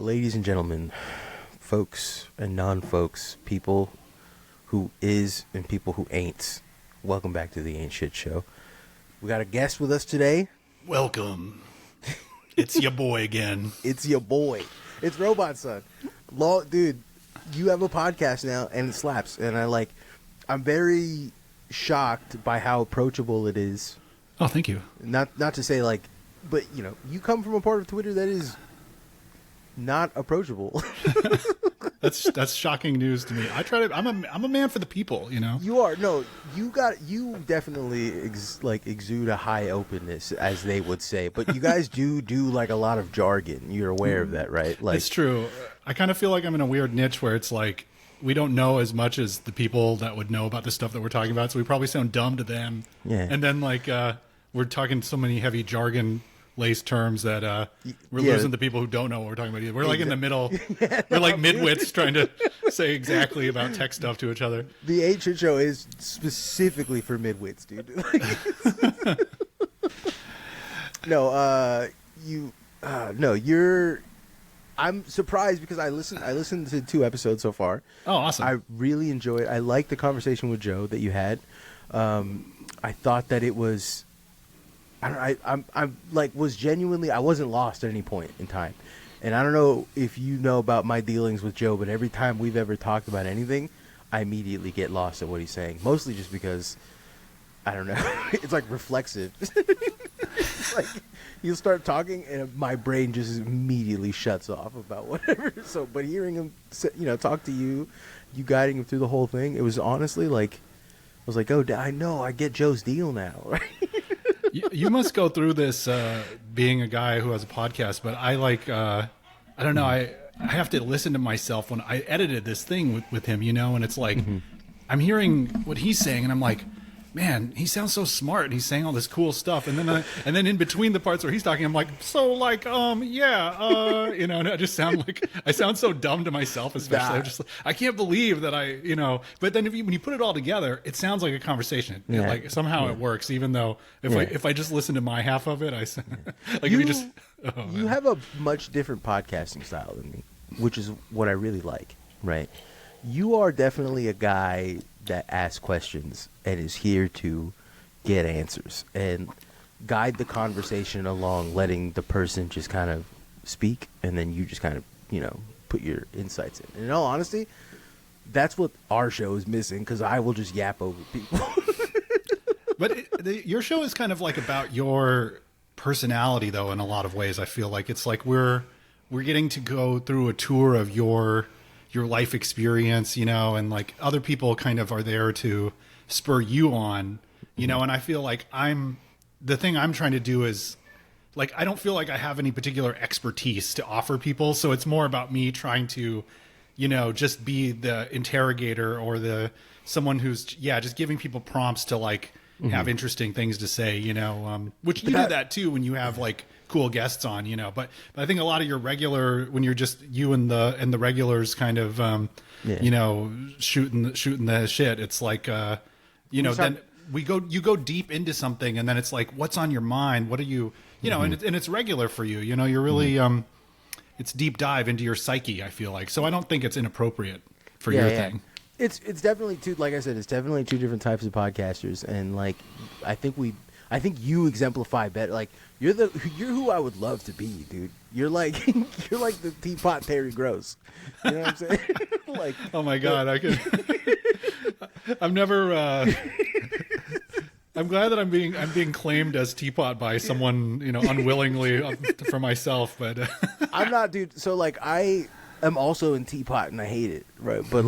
Ladies and gentlemen, folks and non-folks, people who is and people who ain't, welcome back to the Ain't Shit Show. We got a guest with us today. Welcome. It's your boy again. It's your boy. It's Robotson. Dude, you have a podcast now and it slaps. And I'm very shocked by how approachable it is. Oh, thank you. Not to say but you come from a part of Twitter that is not approachable. That's shocking news to me. I'm a man for the people, You are. No, you definitely exude a high openness, as they would say. But you guys do a lot of jargon. You're aware of that, right? It's true. I kind of feel like I'm in a weird niche where it's like we don't know as much as the people that would know about the stuff that we're talking about, so we probably sound dumb to them. Yeah. And then we're talking so many heavy jargon laced terms that we're losing the people who don't know what we're talking about either. We're in the middle. We're like midwits trying to say exactly about tech stuff to each other. The Ain't Shit Show is specifically for midwits, dude. I'm surprised because I listened to 2 episodes so far. Oh, awesome. I really enjoyed. I liked the conversation with Joe that you had. I thought that it was was genuinely, I wasn't lost at any point in time. And I don't know if you know about my dealings with Joe, but every time we've ever talked about anything, I immediately get lost at what he's saying. Mostly just because, I don't know, it's reflexive. He'll start talking and my brain just immediately shuts off about whatever. So, but hearing him, talk to you guiding him through the whole thing, it was honestly I was like, oh, I know, I get Joe's deal now, right? You must go through this being a guy who has a podcast, but I don't know, I have to listen to myself when I edited this thing with him, and it's like I'm hearing what he's saying and I'm like, man, he sounds so smart and he's saying all this cool stuff, and then in between the parts where he's talking, I'm like, and I just sound so dumb to myself, especially. I'm just I can't believe that but then when you put it all together, it sounds like a conversation. Yeah. Somehow it works, even though if I just listen to my half of it, you have a much different podcasting style than me, which is what I really like, right? You are definitely a guy that asks questions and is here to get answers and guide the conversation along, letting the person just kind of speak, and then you just kind of, put your insights in. And in all honesty, that's what our show is missing, because I will just yap over people. But your show is kind of about your personality, though, in a lot of ways. I feel like it's we're getting to go through a tour of your life experience, and other people kind of are there to spur you on, and I feel like the thing I'm trying to do is I don't feel like I have any particular expertise to offer people. So it's more about me trying to, just be the interrogator or someone who's, just giving people prompts to have interesting things to say, which you do that too when you have cool guests on, but I think a lot of your regular, when you're just you and the regulars kind of shooting the shit, it's then you go deep into something, and then it's what's on your mind, what are you and it's regular for you, you're really it's deep dive into your psyche, I feel like. So I don't think it's inappropriate for your thing. It's definitely like I said, it's definitely 2 different types of podcasters, and I think you exemplify better. You're who I would love to be, dude. You're you're like the Teapot Terry Gross. You know what I'm saying? Oh my God, I'm never. I'm glad that I'm being claimed as Teapot by someone, unwillingly for myself, but I'm not, dude. So I am also in Teapot and I hate it, right? But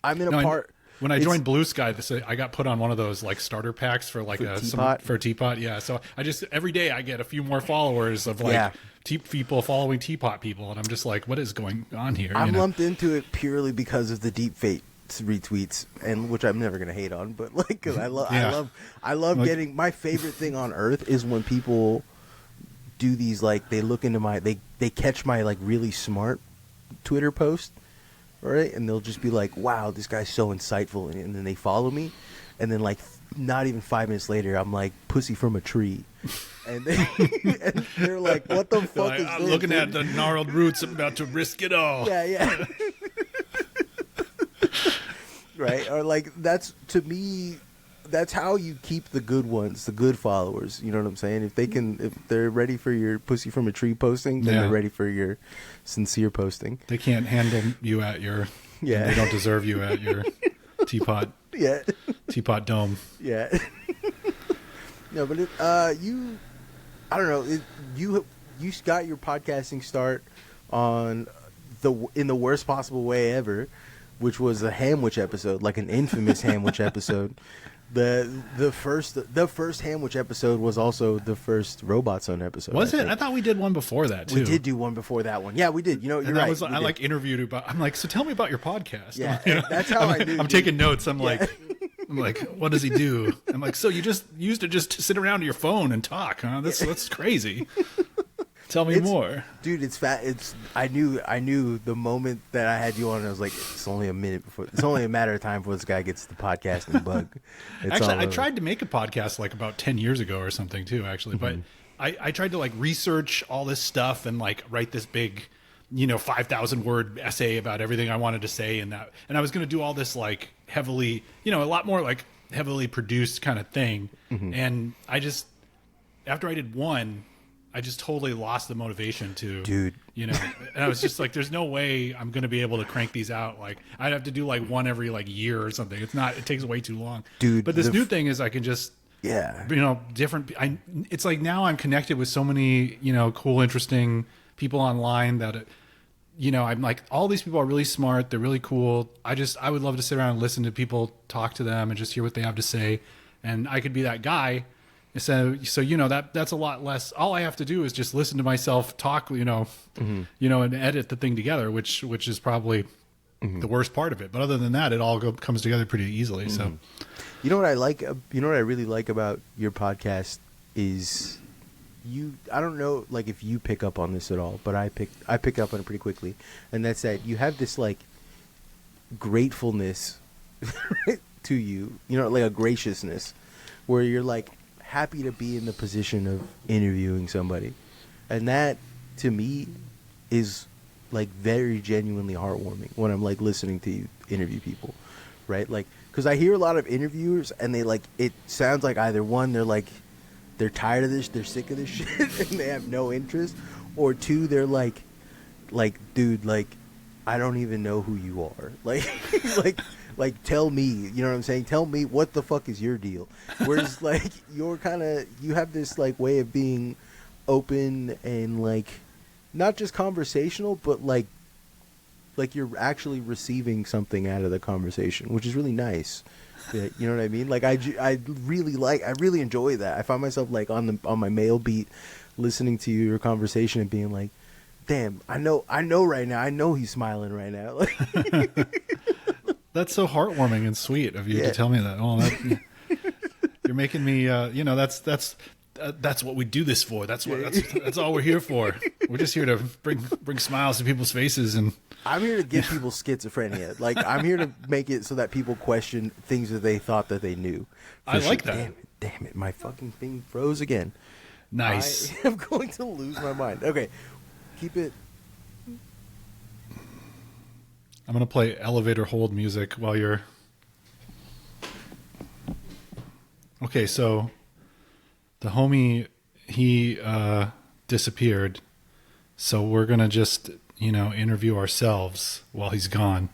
I'm in a part. When I joined Blue Sky, I got put on one of those starter packs for for Teapot. Yeah, so I just every day I get a few more followers of people following Teapot people, and I'm just what is going on here? I'm lumped into it purely because of the deep fate retweets, and which I'm never gonna hate on, but because I love getting, my favorite thing on earth is when people do these they look into they catch my really smart Twitter post. Right, and they'll just be like, "Wow, this guy's so insightful," and then they follow me, and then like not even 5 minutes later, I'm like pussy from a tree, and they're like, "What the fuck Like, is I'm this?" looking dude? at the gnarled roots. I'm about to risk it all. Yeah. Right, or like that's to me. That's how you keep the good ones, the good followers. You know what I'm saying? If they're ready for your pussy from a tree posting, then they're ready for your sincere posting. They can't handle you at your. Yeah. They don't deserve you at your teapot. Yeah. Teapot dome. Yeah. No, but I don't know. You got your podcasting start in the worst possible way ever, which was a Hamwich episode, like an infamous Hamwich episode. The first Hamwich episode was also the first Robotson episode. Was it? I thought we did one before that too. We did do one before that one. Yeah, we did. You know, you're right. I like interviewed about. I'm like, so tell me about your podcast. Yeah, you know, that's how I knew. I'm taking notes. I'm like, what does he do? I'm like, so you just used to just sit around to your phone and talk, huh? That's crazy. Tell me more, dude. It's fat. I knew the moment that I had you on. I was like, it's only a minute before. It's only a matter of time before this guy gets the podcasting bug. Actually, I tried to make a podcast like about 10 years ago or something too. Actually, but I tried to like research all this stuff and like write this big, 5,000 word essay about everything I wanted to say and I was going to do all this like heavily, a lot more like heavily produced kind of thing. And after I did one. I just totally lost the motivation to, dude. And I was just like, "There's no way I'm going to be able to crank these out. Like, I'd have to do like one every like year or something. It takes way too long, dude. But this new thing is I can just, different. It's like now I'm connected with so many, cool, interesting people online that, I'm like, all these people are really smart. They're really cool. I would love to sit around and listen to people talk to them and just hear what they have to say, and I could be that guy. So that's a lot less. All I have to do is just listen to myself talk, and edit the thing together, which is probably the worst part of it. But other than that, it all comes together pretty easily. So, you know what I like? You know what I really like about your podcast is I don't know, like if you pick up on this at all, but I pick up on it pretty quickly, and that's that you have this like gratefulness to you, like a graciousness, where you're like happy to be in the position of interviewing somebody, and that to me is like very genuinely heartwarming when I'm like listening to you interview people, right? Like, because I hear a lot of interviewers and they like, it sounds like either one, they're tired of this, they're sick of this shit and they have no interest, or two, they're like dude, like I don't even know who you are, like tell me, you know what I'm saying? Tell me what the fuck is your deal. Whereas like you have this like way of being open and like not just conversational, but like you're actually receiving something out of the conversation, which is really nice. You know what I mean? Like I really enjoy that. I find myself like on my mail beat listening to your conversation and being like, damn, I know right now. I know he's smiling right now. That's so heartwarming and sweet of you to tell me that. Oh, you're making me. That's what we do this for. That's all we're here for. We're just here to bring smiles to people's faces, and I'm here to give people schizophrenia. Like I'm here to make it so that people question things that they thought that they knew. I like that. Damn it! My fucking thing froze again. Nice. I am going to lose my mind. Okay, keep it. I'm going to play elevator hold music while you're... Okay, so the homie, he disappeared. So we're going to just, interview ourselves while he's gone.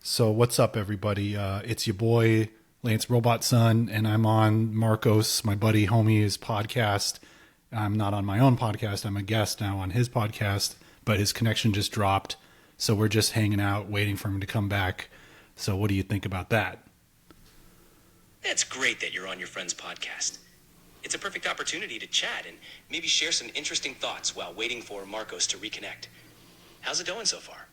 So what's up, everybody? It's your boy, Lance Robotson, and I'm on Marcos, my buddy homie's podcast. I'm not on my own podcast. I'm a guest now on his podcast, but his connection just dropped. So we're just hanging out, waiting for him to come back. So what do you think about that? It's great that you're on your friend's podcast. It's a perfect opportunity to chat and maybe share some interesting thoughts while waiting for Marcos to reconnect. How's it going so far?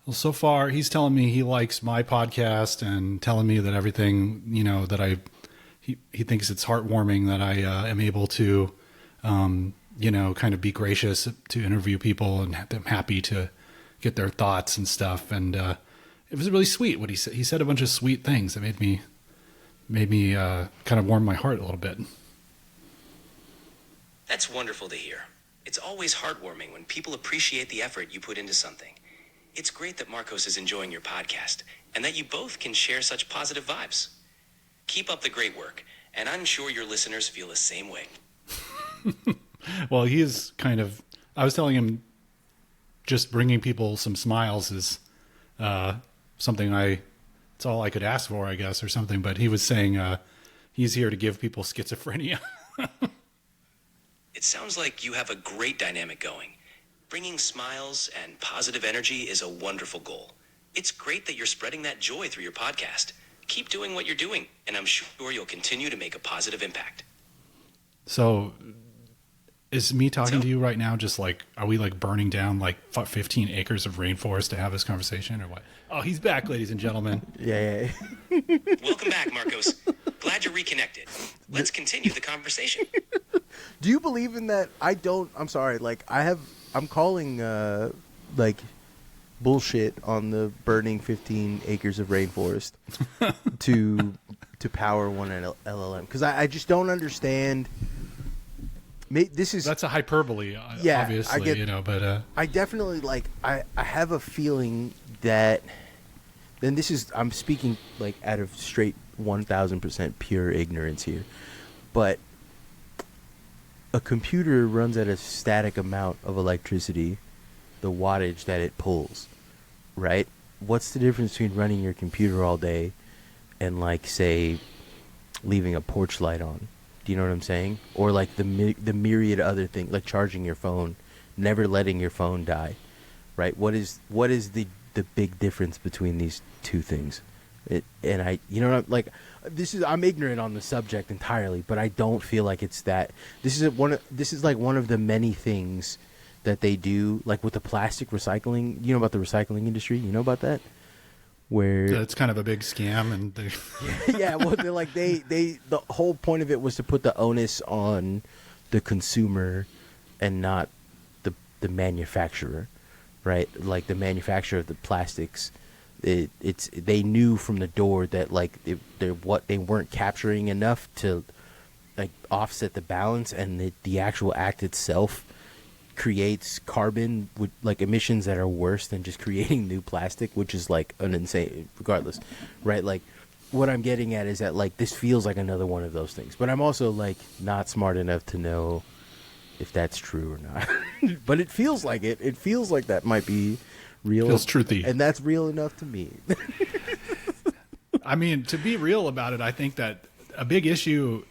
Well, so far, he's telling me he likes my podcast and telling me that everything, that he thinks it's heartwarming that I am able to, kind of be gracious to interview people, and I'm happy to get their thoughts and stuff. And it was really sweet what he said. He said a bunch of sweet things that made me kind of warm my heart a little bit. That's wonderful to hear. It's always heartwarming when people appreciate the effort you put into something. It's great that Marcos is enjoying your podcast and that you both can share such positive vibes. Keep up the great work, and I'm sure your listeners feel the same way. Well, he is kind of, I was telling him just bringing people some smiles is something it's all I could ask for, I guess, or something. But he was saying he's here to give people schizophrenia. It sounds like you have a great dynamic going. Bringing smiles and positive energy is a wonderful goal. It's great that you're spreading that joy through your podcast. Keep doing what you're doing, and I'm sure you'll continue to make a positive impact. So is me talking to you right now just like, are we like burning down like 15 acres of rainforest to have this conversation or what? Oh, he's back, ladies and gentlemen. Yeah. Welcome back, Marcos. Glad you're reconnected. Let's continue the conversation. Do you believe in that? I don't. I'm sorry. Like, I'm calling, like, bullshit on the burning 15 acres of rainforest to power one LLM. Because I just don't understand. That's a hyperbole, obviously, but I definitely, like, I have a feeling that, and I'm speaking, like, out of straight 1,000% pure ignorance here, but a computer runs at a static amount of electricity, the wattage that it pulls, right? What's the difference between running your computer all day and, like, say, leaving a porch light on? Do you know what I'm saying? Or, like, the myriad other things, like charging your phone, never letting your phone die, right? What is the big difference between these two things? I'm ignorant on the subject entirely, but I don't feel like it's that. This is like one of the many things that they do, like with the plastic recycling. You know about the recycling industry? You know about that? Where it's kind of a big scam, and yeah, well, they're like the whole point of it was to put the onus on the consumer and not the manufacturer, right? Like the manufacturer of the plastics. They knew from the door that like they weren't capturing enough to like offset the balance, and the actual act itself creates carbon with like emissions that are worse than just creating new plastic, which is like an insane regardless, right? Like what I'm getting at is that like this feels like another one of those things, but I'm also like not smart enough to know if that's true or not. But it feels like it feels like that might be real. Feels truthy. And that's real enough to me. I mean, to be real about it, I think that a big issue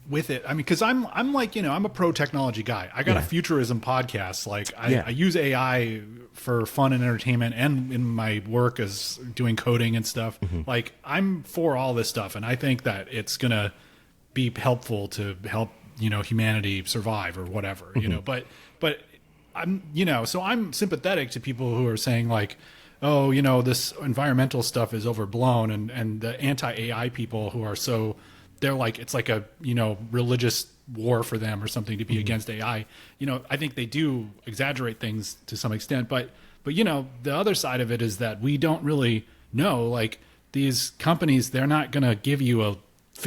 with it, I mean, because I'm like, I'm a pro technology guy. I got a futurism podcast. Like I use AI for fun and entertainment, and in my work as doing coding and stuff. Mm-hmm. Like I'm for all this stuff, and I think that it's gonna be helpful to help humanity survive or whatever. Mm-hmm. But I'm so I'm sympathetic to people who are saying like, oh, this environmental stuff is overblown, and the anti-AI people who are they're like, it's like a, religious war for them or something to be against AI. I think they do exaggerate things to some extent, but the other side of it is that we don't really know, like these companies, they're not going to give you a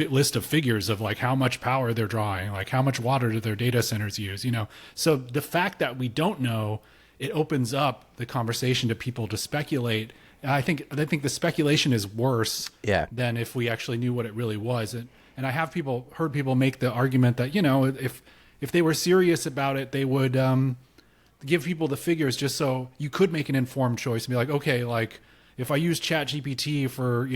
list of figures of like how much power they're drawing, like how much water do their data centers use, So the fact that we don't know, it opens up the conversation to people to speculate. I think the speculation is worse than if we actually knew what it really was. And I have heard people make the argument that, if they were serious about it, they would give people the figures just so you could make an informed choice and be like, okay, like if I use ChatGPT for,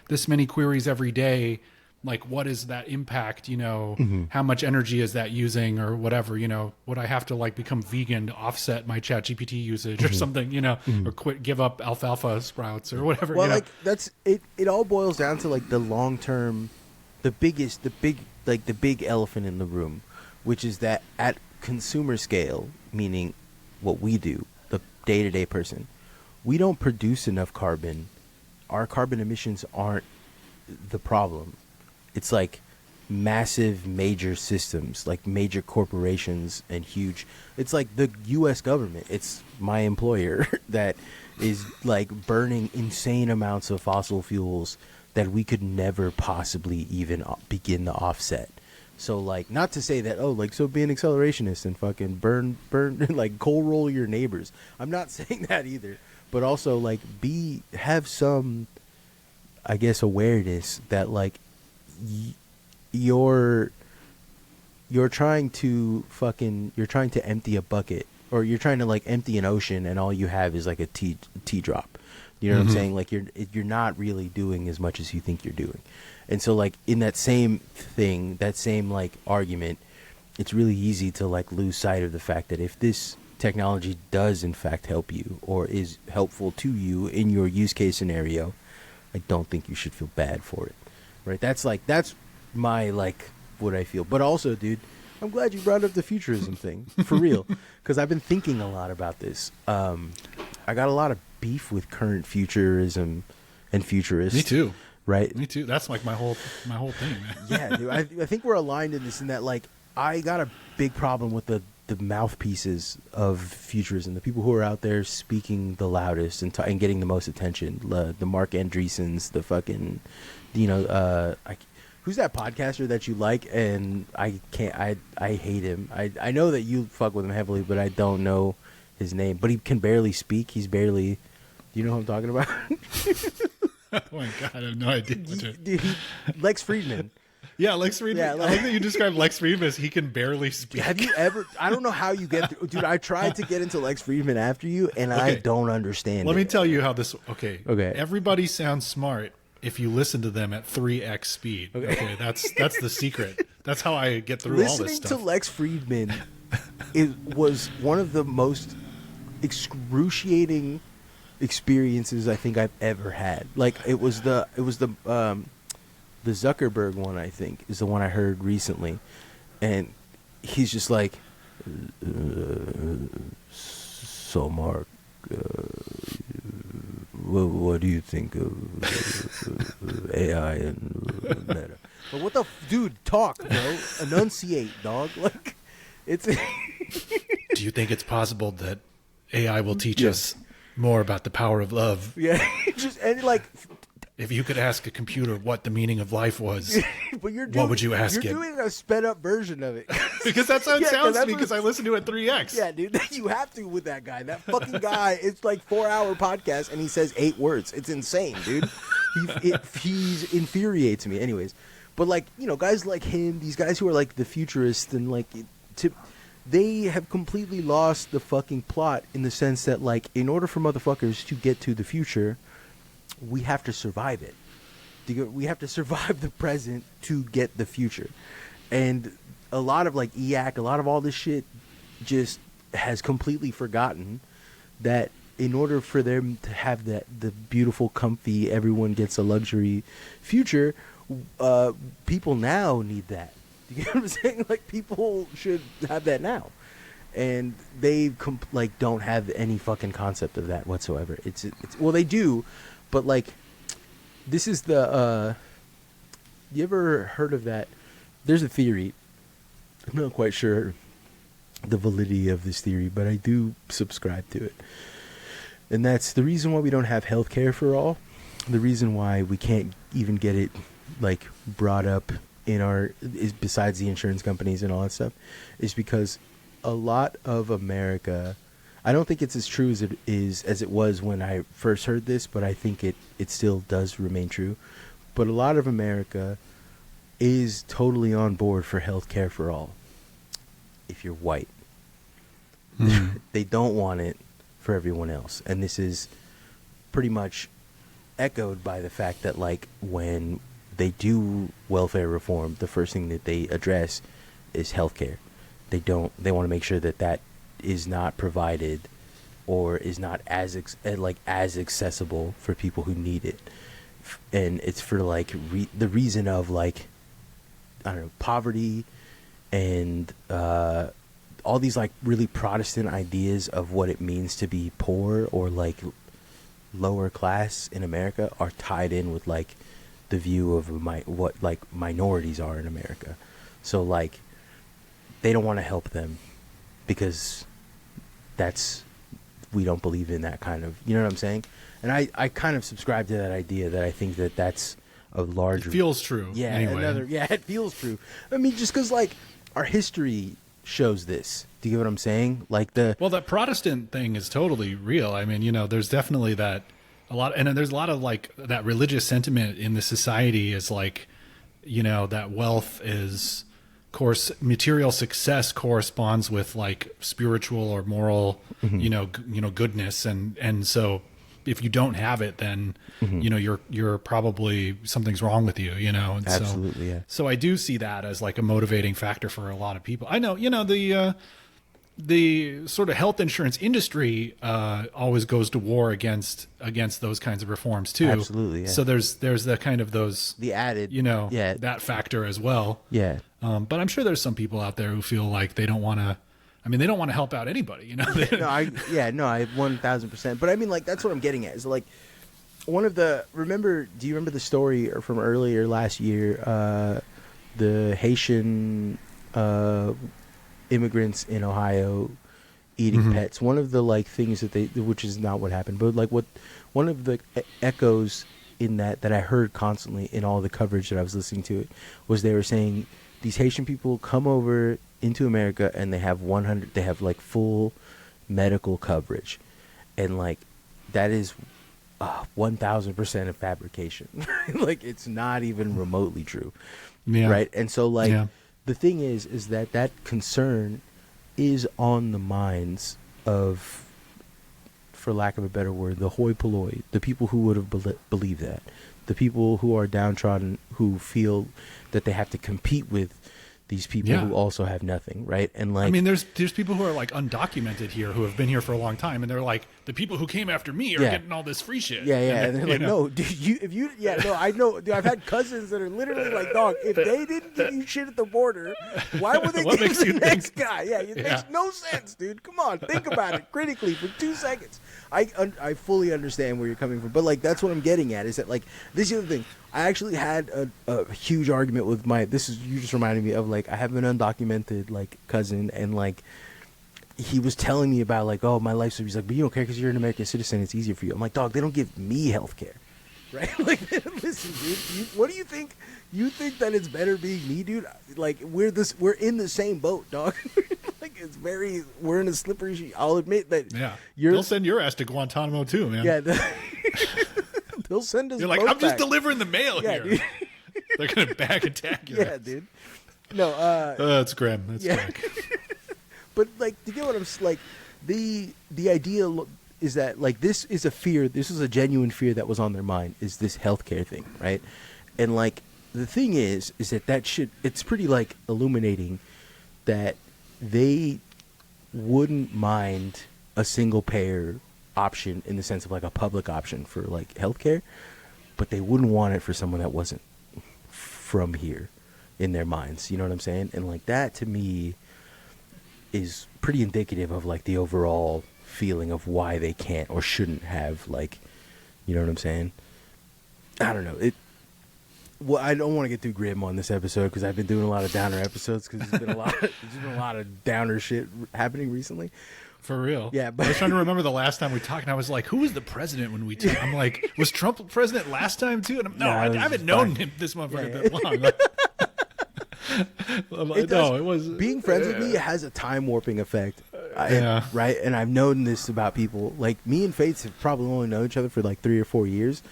this many queries every day, like what is that impact, how much energy is that using or whatever, would I have to like become vegan to offset my ChatGPT usage or something, or give up alfalfa sprouts or whatever. Well, like that's it. It all boils down to like the long term, the big elephant in the room, which is that at consumer scale, meaning what we do, the day-to-day person, we don't produce enough carbon. Our carbon emissions aren't the problem. It's like massive major systems, like major corporations and huge. It's like the U.S. government. It's my employer that is like burning insane amounts of fossil fuels that we could never possibly even begin to offset. So like, not to say that, oh, like, so be an accelerationist and fucking burn like coal roll your neighbors. I'm not saying that either, but also like have some, I guess, awareness that like you're trying to empty a bucket, or you're trying to like empty an ocean, and all you have is like a tea drop. You know what I'm saying? Like you're not really doing as much as you think you're doing. And so like in that same thing, that same like argument, it's really easy to like lose sight of the fact that if this technology does in fact help you, or is helpful to you in your use case scenario, I don't think you should feel bad for it. Right? That's my like what I feel. But also, dude, I'm glad you brought up the futurism thing, for real, because I've been thinking a lot about this. I got a lot of beef with current futurism and futurists. Me too. Right? Me too. That's like my whole thing, man. Yeah, dude. I think we're aligned in this, in that like I got a big problem with the mouthpieces of futurism, the people who are out there speaking the loudest and getting the most attention, the Mark Andreessens, the fucking, who's that podcaster that you like? And I hate him. I know that you fuck with him heavily, but I don't know his name. But he can barely speak. He's barely. Do you know who I'm talking about? Oh my god, I have no idea. Dude, Lex Friedman. Yeah, Lex Friedman. Yeah, I like that you described Lex Friedman as he can barely speak. Have you ever? I don't know how you get through. Dude, I tried to get into Lex Friedman after you, and Okay. I don't understand. Let me tell you how this. Okay. Okay. Everybody sounds smart if you listen to them at 3x speed. Okay. That's the secret. That's how I get through all this Listening stuff. to Lex Friedman, it was one of the most excruciating experiences I think I've ever had. Like it was the Zuckerberg one, I think, is the one I heard recently, and he's just like, so Mark, what do you think of AI and Meta? But what the dude, talk, bro, enunciate, dog. Like it's. Do you think it's possible that AI will teach us more about the power of love? Yeah, just and like. If you could ask a computer what the meaning of life was, But what would you ask You're it? doing a sped up version of it. Because that's how it Yeah, sounds to me, what because I listen to it at 3x. Yeah, dude, you have to with that guy. That fucking guy, it's like 4-hour podcast and he says 8 words. It's insane, dude. He's infuriates me. Anyways, but like, you know, guys like him, these guys who are like the futurists and like, they have completely lost the fucking plot in the sense that like, in order for motherfuckers to get to the future, we have to survive it. We have to survive the present to get the future. And a lot of like EAC, a lot of all this shit just has completely forgotten that in order for them to have the beautiful, comfy, everyone gets a luxury future, people now need that. You get what I'm saying? Like, people should have that now. And they like don't have any fucking concept of that whatsoever. It's well, they do, but like, this is the you ever heard of that? There's a theory. I'm not quite sure the validity of this theory, but I do subscribe to it. And that's the reason why we don't have health care for all. The reason why we can't even get it like brought up in our, is besides the insurance companies and all that stuff, is because a lot of America, I don't think it's as true as it was when I first heard this, but I think it still does remain true. But a lot of America is totally on board for health care for all if you're white. They don't want it for everyone else. And this is pretty much echoed by the fact that like when they do welfare reform, the first thing that they address is healthcare. They want to make sure that is not provided or is not as accessible for people who need it. And it's for like the reason of like, I don't know, poverty and all these like really Protestant ideas of what it means to be poor or like lower class in America are tied in with like the view of what like minorities are in America. So like they don't want to help them because that's we don't believe in that kind of, you know what I'm saying? And I kind of subscribe to that idea that I think that that's a larger... It feels true. Yeah, anyway. it feels true. I mean, just because, like, our history shows this. Do you get what I'm saying? Like Well, that Protestant thing is totally real. I mean, there's definitely that and there's a lot of like that religious sentiment in the society is like, that wealth is, of course, material success corresponds with like spiritual or moral, goodness, and so if you don't have it, then you're probably something's wrong with you, and Absolutely, yeah. So I do see that as like a motivating factor for a lot of people. I know, the sort of health insurance industry always goes to war against those kinds of reforms too. Absolutely, yeah. So there's the kind of the added, that factor as well. Yeah. But I'm sure there's some people out there who feel like they don't want to. I mean, they don't want to help out anybody, I 1000%. But I mean, like, that's what I'm getting at. Is like do you remember the story from earlier last year? The Haitian immigrants in Ohio eating pets. One of the like things which is not what happened, but like one of the echoes in that I heard constantly in all the coverage that I was listening to it was they were saying these Haitian people come over into America and they have like full medical coverage, and like that is 1000% of fabrication. Like it's not even remotely true. Yeah. Right. And so like the thing is that concern is on the minds of, for lack of a better word, the hoi polloi, the people who would have believed that, the people who are downtrodden, who feel that they have to compete with these people who also have nothing, right? And like, I mean, there's people who are like undocumented here who have been here for a long time, and they're like, the people who came after me are getting all this free shit. Yeah, and they're like, no, dude, I know, dude, I've had cousins that are literally like, dog, if they didn't give you shit at the border, why would they give the next guy? Yeah, it makes no sense, dude. Come on, think about it critically for 2 seconds. I fully understand where you're coming from, but like that's what I'm getting at is that like this is the other thing. I actually had a huge argument with you just reminded me of like I have an undocumented like cousin, and like he was telling me about like, oh, my life, he's like, but you don't care because you're an American citizen, it's easier for you. I'm like, dog, they don't give me health care, right? Like, listen, dude, what do you think? You think that it's better being me, dude? Like we're in the same boat, dog. Like we're in a slippery sheet. I'll admit that. Yeah, they'll send your ass to Guantanamo too, man. Yeah. They'll send us. You're like, I'm just delivering the mail here. Dude. They're gonna back attack you. Yeah, dude. No, that's grim. That's crack. But like, to get what I'm like, the idea is that like this is a fear. This is a genuine fear that was on their mind. Is this healthcare thing, right? And like the thing is that shit. It's pretty like illuminating that they wouldn't mind a single payer option in the sense of like a public option for like healthcare, but they wouldn't want it for someone that wasn't from here in their minds. You know what I'm saying? And like that to me is pretty indicative of like the overall feeling of why they can't or shouldn't have like, you know what I'm saying? I don't know. Well, I don't want to get too grim on this episode because I've been doing a lot of downer episodes because there's been a lot of downer shit happening recently. For real. Yeah, but I was trying to remember the last time we talked, and I was like, who was the president when we talked? I'm like, was Trump president last time too? And I haven't known him, this motherfucker that long. It was being friends with me has a time warping effect. Right? And I've known this about people. Like me and Faith have probably only known each other for like 3 or 4 years.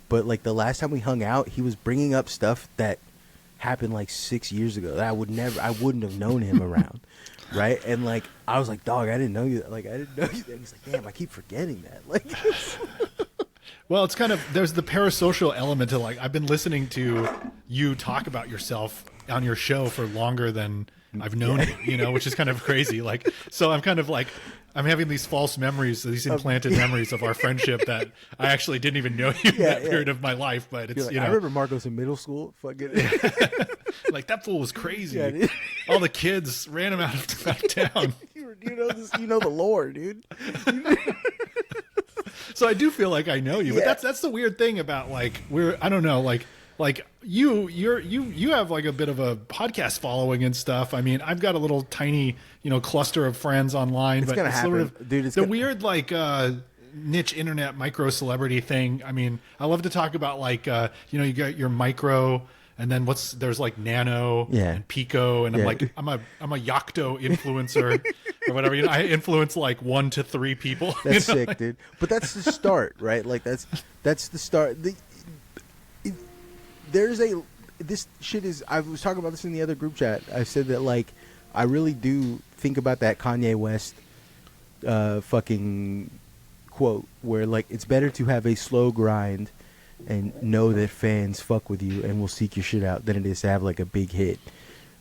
But like the last time we hung out, he was bringing up stuff that happened like 6 years ago that I wouldn't have known him around. Right? And like I was like, dog, I didn't know you. Like I didn't know you. And he's like, damn, I keep forgetting that. Like, well, it's kind of there's the parasocial element to like I've been listening to you talk about yourself on your show for longer than I've known you, which is kind of crazy. Like, so I'm kind of like I'm having these false memories, these implanted memories of our friendship that I actually didn't even know you in that period of my life. But it's like, I remember Marcos in middle school. Fucking like that fool was crazy. Yeah, all the kids ran him out of town. You know this. You know the lore, dude. So I do feel like I know you, but that's the weird thing about like I don't know, like like you have like a bit of a podcast following and stuff. I mean, I've got a little tiny, cluster of friends online, It's but gonna it's happen, sort of dude. It's the gonna... weird like niche internet micro celebrity thing. I mean, I love to talk about like you got your micro, and then there's like nano and pico, and I'm like I'm a Yocto influencer or whatever. I influence like 1 to 3 people. That's sick, dude. But that's the start, right? Like that's the start. This shit is. I was talking about this in the other group chat. I said that like I really do think about that Kanye West fucking quote where like it's better to have a slow grind and know that fans fuck with you and will seek your shit out than it is to have like a big hit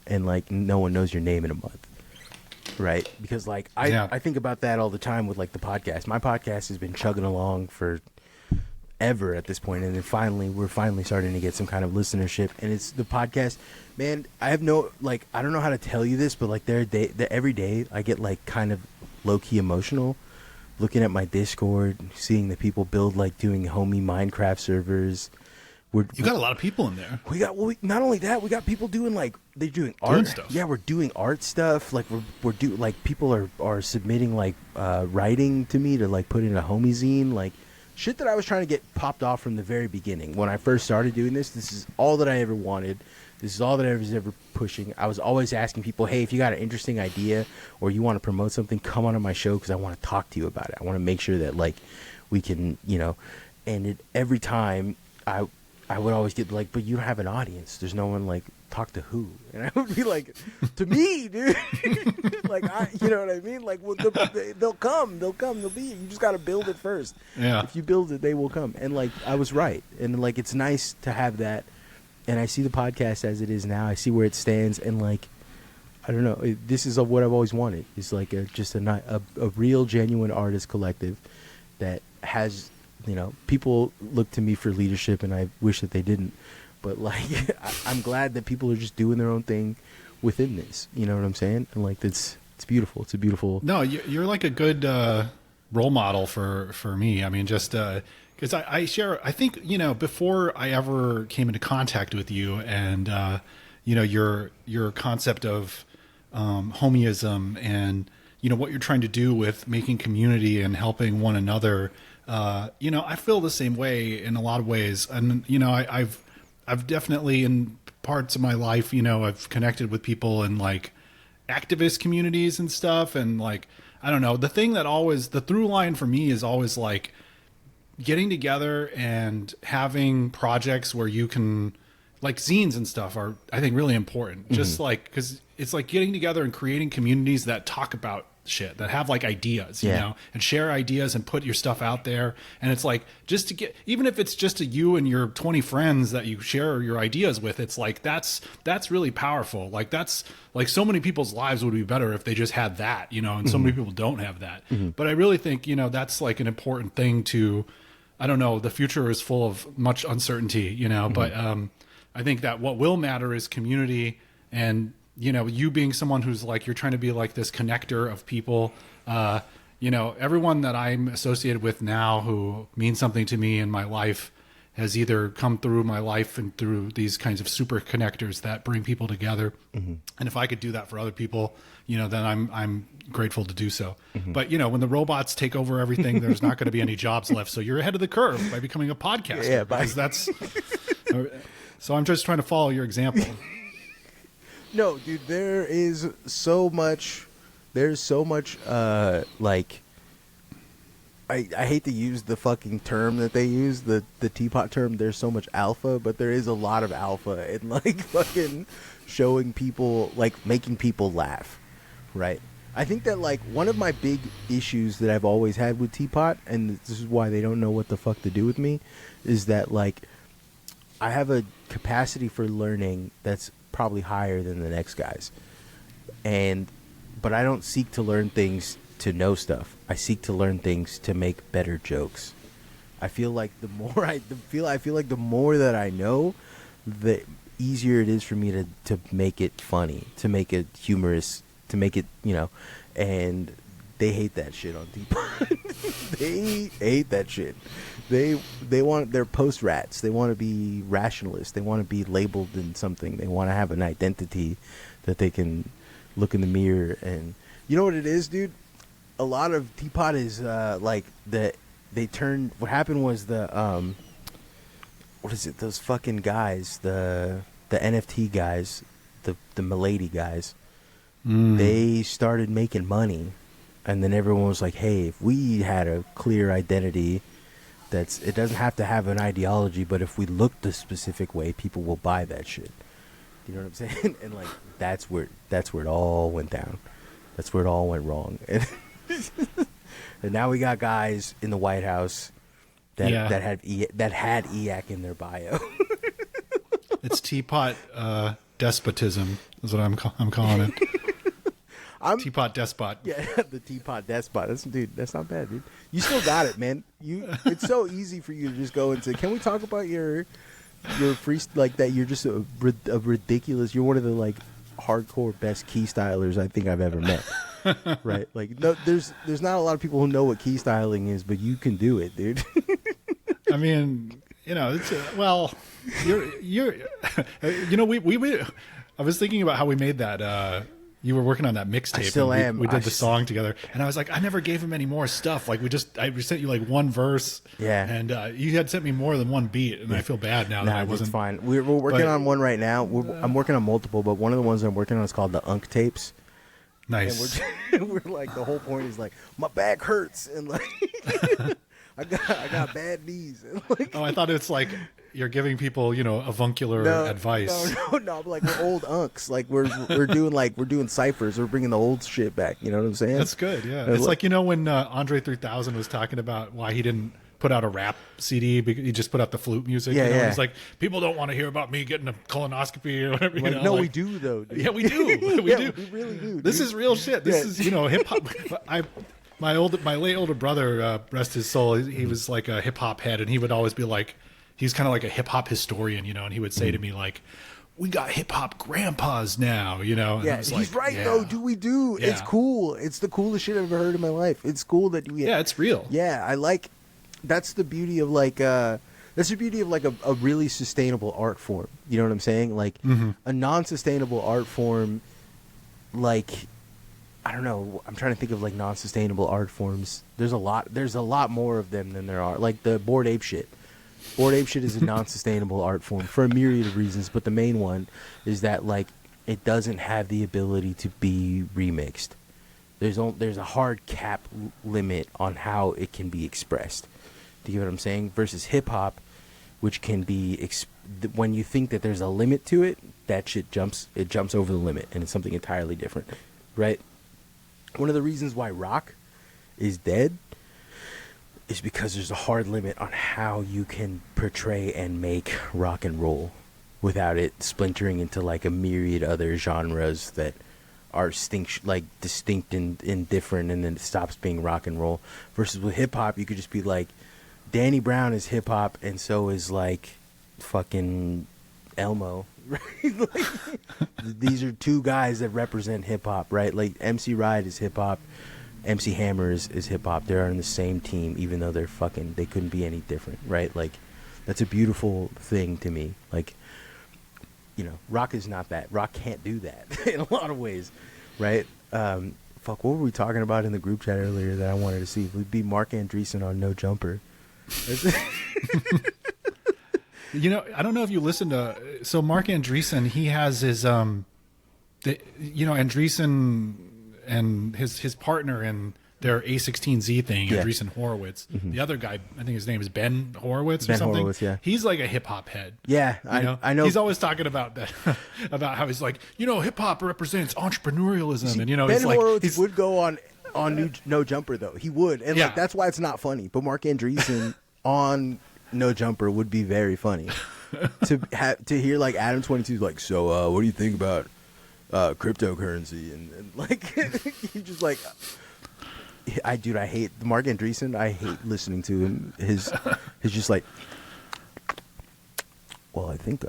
and like no one knows your name in a month, right? Because like I think about that all the time with like the podcast. My podcast has been chugging along for ever at this point, and then we're finally starting to get some kind of listenership, and it's the podcast, man. I have no like I don't know how to tell you this, but like every day I get like kind of low key emotional looking at my Discord, seeing the people build like doing homie Minecraft servers. You got a lot of people in there. We got not only that, we got people doing like they're doing art stuff. Yeah, we're doing art stuff. Like we're doing like people are submitting like writing to me to like put in a homie zine, like shit that I was trying to get popped off from the very beginning. When I first started doing this is all that I ever wanted. This is all that I was ever pushing. I was always asking people, hey, if you got an interesting idea or you want to promote something, come on my show because I want to talk to you about it. I want to make sure that like we can, and every time I would always get like, but you don't have an audience. There's no one like talk to who, and I would be like, to me, dude. Like you know what I mean? Like they'll come, they'll be. You just got to build it first. Yeah. If you build it, they will come. And like I was right, and like it's nice to have that. And I see the podcast as it is now. I see where it stands, and like I don't know. This is what I've always wanted. It's like just a real, genuine artist collective that has. People look to me for leadership, and I wish that they didn't. But like, I'm glad that people are just doing their own thing within this. You know what I'm saying? And like, it's beautiful. It's a beautiful. No, you're like a good role model for me. I mean, just because I share. I think before I ever came into contact with you, and your concept of homieism, and what you're trying to do with making community and helping one another. I feel the same way in a lot of ways. And, I've definitely in parts of my life, I've connected with people in like activist communities and stuff. And like, I don't know, the through line for me is always like getting together and having projects where you can like zines and stuff are, I think, really important. Mm-hmm. Just like, cause it's like getting together and creating communities that talk about shit, that have like ideas, and share ideas and put your stuff out there. And it's like, just to get, even if it's just to you and your 20 friends that you share your ideas with, it's like, that's really powerful. Like that's like so many people's lives would be better if they just had that, and so many people don't have that. Mm-hmm. But I really think, that's like an important thing to, I don't know, the future is full of much uncertainty, mm-hmm. But I think that what will matter is community, and you being someone who's like, you're trying to be like this connector of people, everyone that I'm associated with now who means something to me in my life has either come through my life and through these kinds of super connectors that bring people together. Mm-hmm. And if I could do that for other people, then I'm grateful to do so. Mm-hmm. But when the robots take over everything, there's not going to be any jobs left. So you're ahead of the curve by becoming a podcaster. Yeah, because that's, so I'm just trying to follow your example. No, dude, there's so much, like, I hate to use the fucking term that they use, the teapot term, there's so much alpha, but there is a lot of alpha in, like, fucking showing people, like, making people laugh, right? I think that, like, one of my big issues that I've always had with Teapot, and this is why they don't know what the fuck to do with me, is that, like, I have a capacity for learning that's probably higher than the next guy's, but I don't seek to learn things to know stuff. I seek to learn things to make better jokes. I feel like the more the more that I know, the easier it is for me to make it funny, to make it humorous, to make it and they hate that shit on Teapot. They hate that shit. they're post rats. They want to be rationalists. They want to be labeled in something. They want to have an identity that they can look in the mirror and you know what it is, dude. A lot of Teapot is like the they turned. What happened was the what is it? Those fucking guys, the NFT guys, the Milady guys. They started making money, and then everyone was like, "Hey, if we had a clear identity, it doesn't have to have an ideology, but if we look the specific way, people will buy that shit." You know what I'm saying? And like that's where it all went down. That's where it all went wrong. And, and now we got guys in the White House that had EAC in their bio. It's Teapot despotism is what I'm calling it. Teapot despot. Yeah, the Teapot despot. That's not bad, dude. You still got it, man. It's so easy for you to just go and say, "Can we talk about your free like that? You're just a ridiculous. You're one of the like hardcore best key stylers I think I've ever met." Right? Like, no, there's not a lot of people who know what key styling is, but you can do it, dude. I mean, you know, it's well, you're you know, we I was thinking about how we made that. You were working on that mixtape. I still am. We did the song together, and I was like, I never gave him any more stuff. Like I sent you like one verse. Yeah. And you had sent me more than one beat, and I feel bad now that I wasn't. It's fine. We're working on one right now. I'm working on multiple, but one of the ones I'm working on is called the Unk tapes. Nice. And we're like, the whole point is like, my back hurts, and like, I got bad knees. And like, oh, I thought it's like you're giving people, you know, avuncular advice. No. Like we're old unks. Like we're doing ciphers. We're bringing the old shit back. You know what I'm saying? That's good. Yeah. It's like, you know, when Andre 3000 was talking about why he didn't put out a rap CD, because he just put out the flute music. Yeah, you know? yeah. He's like, people don't want to hear about me getting a colonoscopy or whatever. Like, you know? no, like, we do though. Dude. Yeah, we do. We do. We really do. This dude. is real shit. This is, you know, hip hop. My late older brother, rest his soul, he was like a hip hop head, and he would always be like, he's kind of like a hip hop historian, you know, and he would say to me like, "We got hip hop grandpas now," you know. And yeah, he's like, right yeah. though. Do we do? Yeah. It's cool. It's the coolest shit I've ever heard in my life. It's cool that we. Yeah, it's real. Yeah, I like. That's the beauty of like. That's the beauty of like a really sustainable art form. You know what I'm saying? Like a non-sustainable art form, like. I don't know. I'm trying to think of like non-sustainable art forms. There's a lot more of them than there are. Like the Bored Ape shit. Bored Ape shit is a non-sustainable art form for a myriad of reasons, but the main one is that like it doesn't have the ability to be remixed. There's a hard cap limit on how it can be expressed. Do you get what I'm saying? Versus hip hop, which can be when you think that there's a limit to it, that shit jumps over the limit, and it's something entirely different, right? One of the reasons why rock is dead is because there's a hard limit on how you can portray and make rock and roll without it splintering into like a myriad other genres that are distinct and different, and then it stops being rock and roll. Versus with hip hop, you could just be like, Danny Brown is hip hop, and so is like fucking Elmo. Right? Like, these are two guys that represent hip hop, right? Like MC Ride is hip hop, MC Hammer is hip hop. They're on the same team, even though they couldn't be any different, right? Like that's a beautiful thing to me. Like, you know, rock is not that. Rock can't do that in a lot of ways, right? What were we talking about in the group chat earlier that I wanted to see? It would be Mark Andreessen on No Jumper. You know, I don't know if you listen to. So Mark Andreessen, he has his Andreessen and his partner in their A16Z thing, Andreesen Horowitz. The other guy, I think his name is Ben Horowitz or something. Horowitz, yeah. He's like a hip hop head. Yeah, I know. He's always talking about that, about how he's like, you know, hip hop represents entrepreneurialism, See, and you know, Ben it's like Horowitz would go on No Jumper though. He would, and like that's why it's not funny. But Mark Andreessen on No Jumper would be very funny. to hear like Adam 22's like, so what do you think about cryptocurrency and like he just like I hate Mark Andreessen. I hate listening to him. His just like, well, I think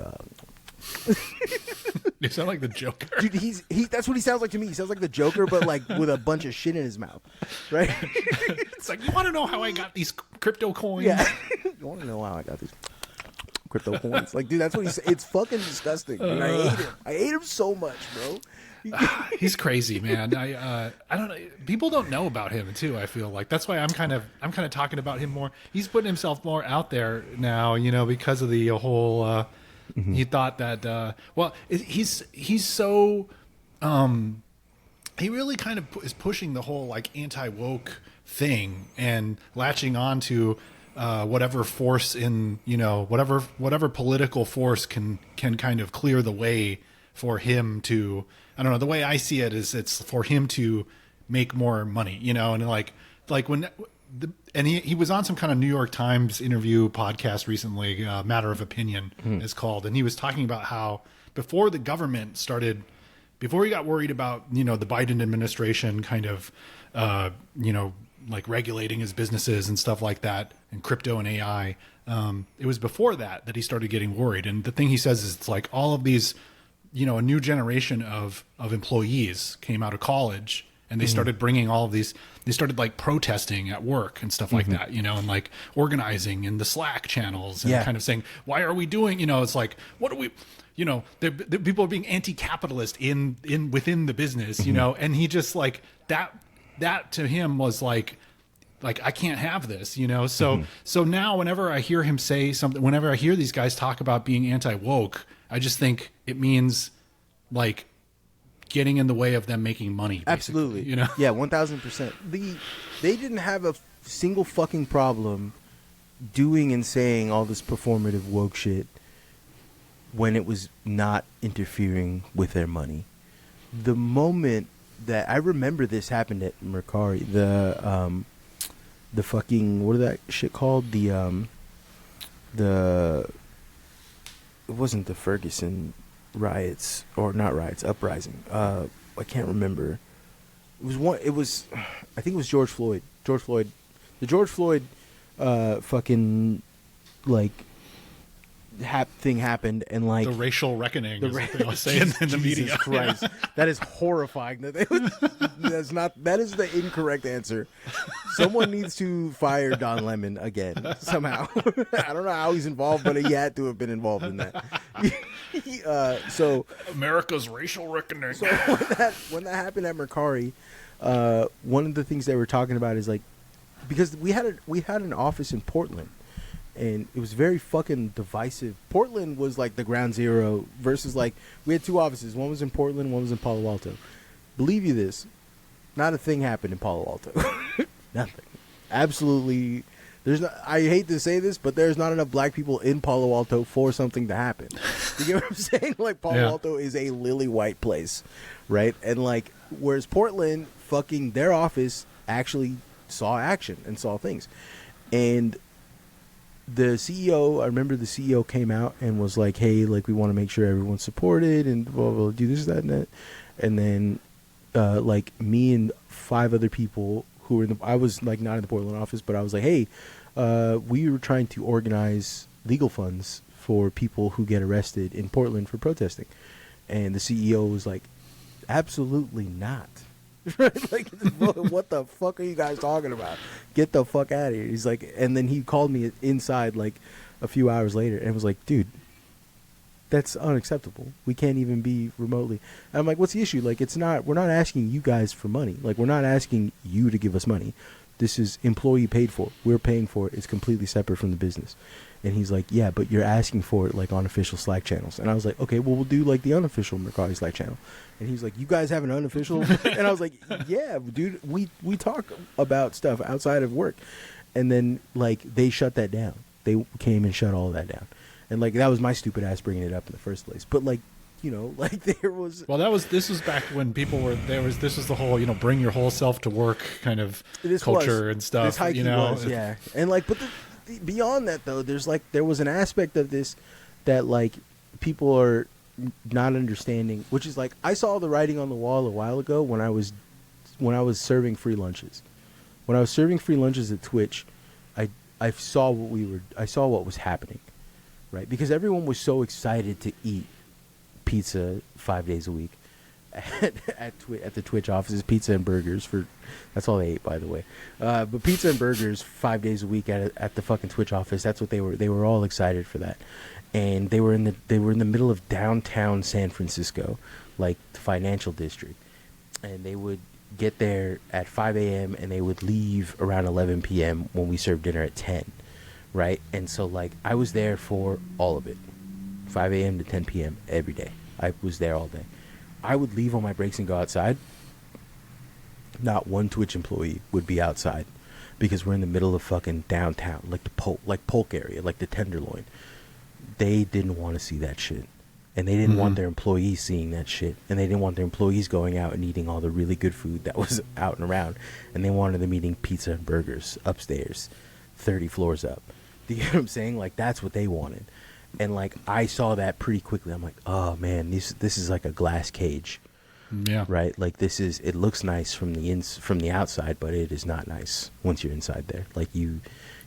You sound like the Joker. Dude, that's what he sounds like to me. He sounds like the Joker, but like with a bunch of shit in his mouth, right? It's like, you want to know how I got these crypto coins? Yeah. You want to know how I got these crypto coins? Like, dude, that's what it's fucking disgusting. Dude. I hate him. I hate him so much, bro. He's crazy, man. I don't know. People don't know about him too. I feel like that's why I'm kind of talking about him more. He's putting himself more out there now, because of the whole. He thought that he's so he really kind of is pushing the whole like anti-woke thing and latching on to whatever force in whatever political force can kind of clear the way for him to. I don't know. The way I see it is it's for him to make more money, and like when he was on some kind of New York Times interview podcast recently, Matter of Opinion is called. And he was talking about how before the government started, before he got worried about, the Biden administration kind of, like regulating his businesses and stuff like that and crypto and AI. It was before that he started getting worried. And the thing he says is it's like all of these, a new generation of employees came out of college and they started bringing all of these, they started like protesting at work and stuff like that, and like organizing in the Slack channels and kind of saying, why are we doing, it's like, what are we, the people are being anti-capitalist within the business, and he just like that to him was like, I can't have this, so now whenever I hear him say something, whenever I hear these guys talk about being anti-woke, I just think it means like getting in the way of them making money. Absolutely. Yeah, 1000%. They didn't have a single fucking problem doing and saying all this performative woke shit when it was not interfering with their money. The moment that I remember this happened at Mercari, the fucking, what is that shit called? The it wasn't the Ferguson riots, or not riots, uprising. I can't remember. It was I think it was George Floyd. The George Floyd fucking like thing happened, and like the racial reckoning is what they all say in the media. Jesus Christ. That is horrifying. That is the incorrect answer. Someone needs to fire Don Lemon again somehow. I don't know how he's involved, but he had to have been involved in that. So America's racial reckoning. So when that happened at Mercari, one of the things they were talking about is like, because we had an office in Portland, and it was very fucking divisive. Portland was like the ground zero versus like, we had two offices. One was in Portland, one was in Palo Alto. Believe you this, not a thing happened in Palo Alto. Nothing. Absolutely. I hate to say this, but there's not enough black people in Palo Alto for something to happen. You get what I'm saying? Like, Palo Alto is a lily white place, right? And like, whereas Portland, fucking their office actually saw action and saw things. And the CEO, I remember the CEO came out and was like, hey, like, we want to make sure everyone's supported and blah, blah, blah, do this, that, and that. And then, like, me and 5 other people who were I was, like, not in the Portland office, but I was like, hey, we were trying to organize legal funds for people who get arrested in Portland for protesting. And the CEO was like, absolutely not. Like, what the fuck are you guys talking about? Get the fuck out of here. He's like, and then he called me inside like a few hours later and was like, dude, that's unacceptable. We can't even be remotely. And I'm like, what's the issue? Like, we're not asking you guys for money. Like, we're not asking you to give us money. This is employee paid for. We're paying for it. It's completely separate from the business. And he's like, yeah, but you're asking for it like on official Slack channels. And I was like, okay, well, we'll do like the unofficial Mercari Slack channel. And he's like, you guys have an unofficial? And I was like, yeah, dude, we talk about stuff outside of work. And then like they shut that down. They came and shut all of that down. And like that was my stupid ass bringing it up in the first place. But like, you know, like there was. Well, this was back when people were this was the whole, you know, bring your whole self to work kind of culture and stuff. You know, yeah. And like, but beyond that though, there was an aspect of this that like people are not understanding, which is like I saw the writing on the wall a while ago when I was serving free lunches. When I was serving free lunches at Twitch, I saw what was happening, right? Because everyone was so excited to eat pizza 5 days a week at the Twitch offices, pizza and burgers that's all they ate, by the way. But pizza and burgers 5 days a week at the fucking Twitch office. That's what they were. They were all excited for that, and they were in the middle of downtown San Francisco, like the financial district, and they would get there at 5 a.m. and they would leave around 11 p.m. when we served dinner at 10, right? And so like I was there for all of it, 5 a.m. to 10 p.m. every day. I was there all day. I would leave on my breaks and go outside. Not one Twitch employee would be outside because we're in the middle of fucking downtown, like the Polk area, like the Tenderloin. They didn't want to see that shit. And they didn't want their employees seeing that shit. And they didn't want their employees going out and eating all the really good food that was out and around. And they wanted them eating pizza and burgers upstairs, 30 floors up. Do you get what I'm saying? Like, that's what they wanted. And, like, I saw that pretty quickly. I'm like, oh, man, this is like a glass cage. Yeah. Right? Like, it looks nice from the outside, but it is not nice once you're inside there. Like, you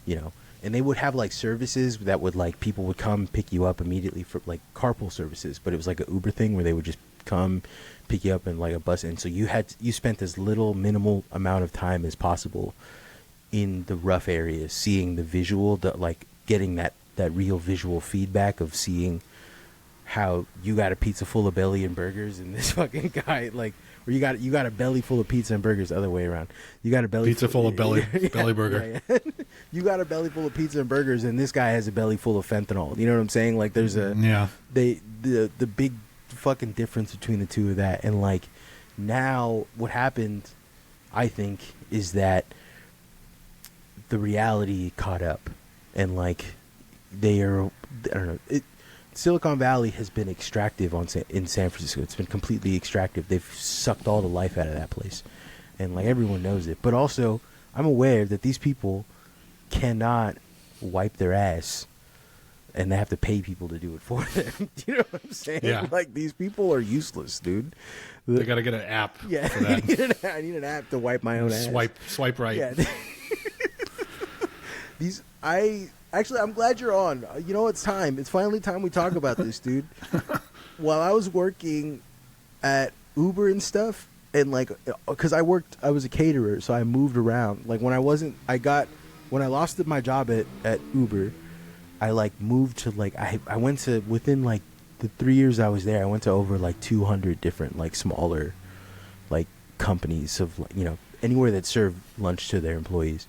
know. And they would have, like, services that would, like, people would come pick you up immediately for, like, carpool services. But it was like an Uber thing where they would just come pick you up in, like, a bus. And so you spent as little minimal amount of time as possible in the rough areas, seeing the visual, like, getting that real visual feedback of seeing how you got a pizza full of belly and burgers and this fucking guy, like, or you got a belly full of pizza and burgers, the other way around. You got a belly pizza full of belly burger. Yeah. You got a belly full of pizza and burgers, and this guy has a belly full of fentanyl. You know what I'm saying? Like, there's the big fucking difference between the two of that. And like, now what happened, I think, is that the reality caught up, and like I don't know. Silicon Valley has been extractive in San Francisco. It's been completely extractive. They've sucked all the life out of that place. And, like, everyone knows it. But also, I'm aware that these people cannot wipe their ass and they have to pay people to do it for them. You know what I'm saying? Yeah. Like, these people are useless, dude. They got to get an app. Yeah, for that. I need an app to wipe my own ass. Swipe right. Yeah. Actually, I'm glad you're on. You know, it's time. It's finally time we talk about this, dude. While I was working at Uber and stuff, and like, because I was a caterer, so I moved around. Like, when I lost my job at Uber, I like moved to like, I went to, within like the 3 years I was there, I went to over like 200 different like smaller like companies of, like, you know, anywhere that served lunch to their employees.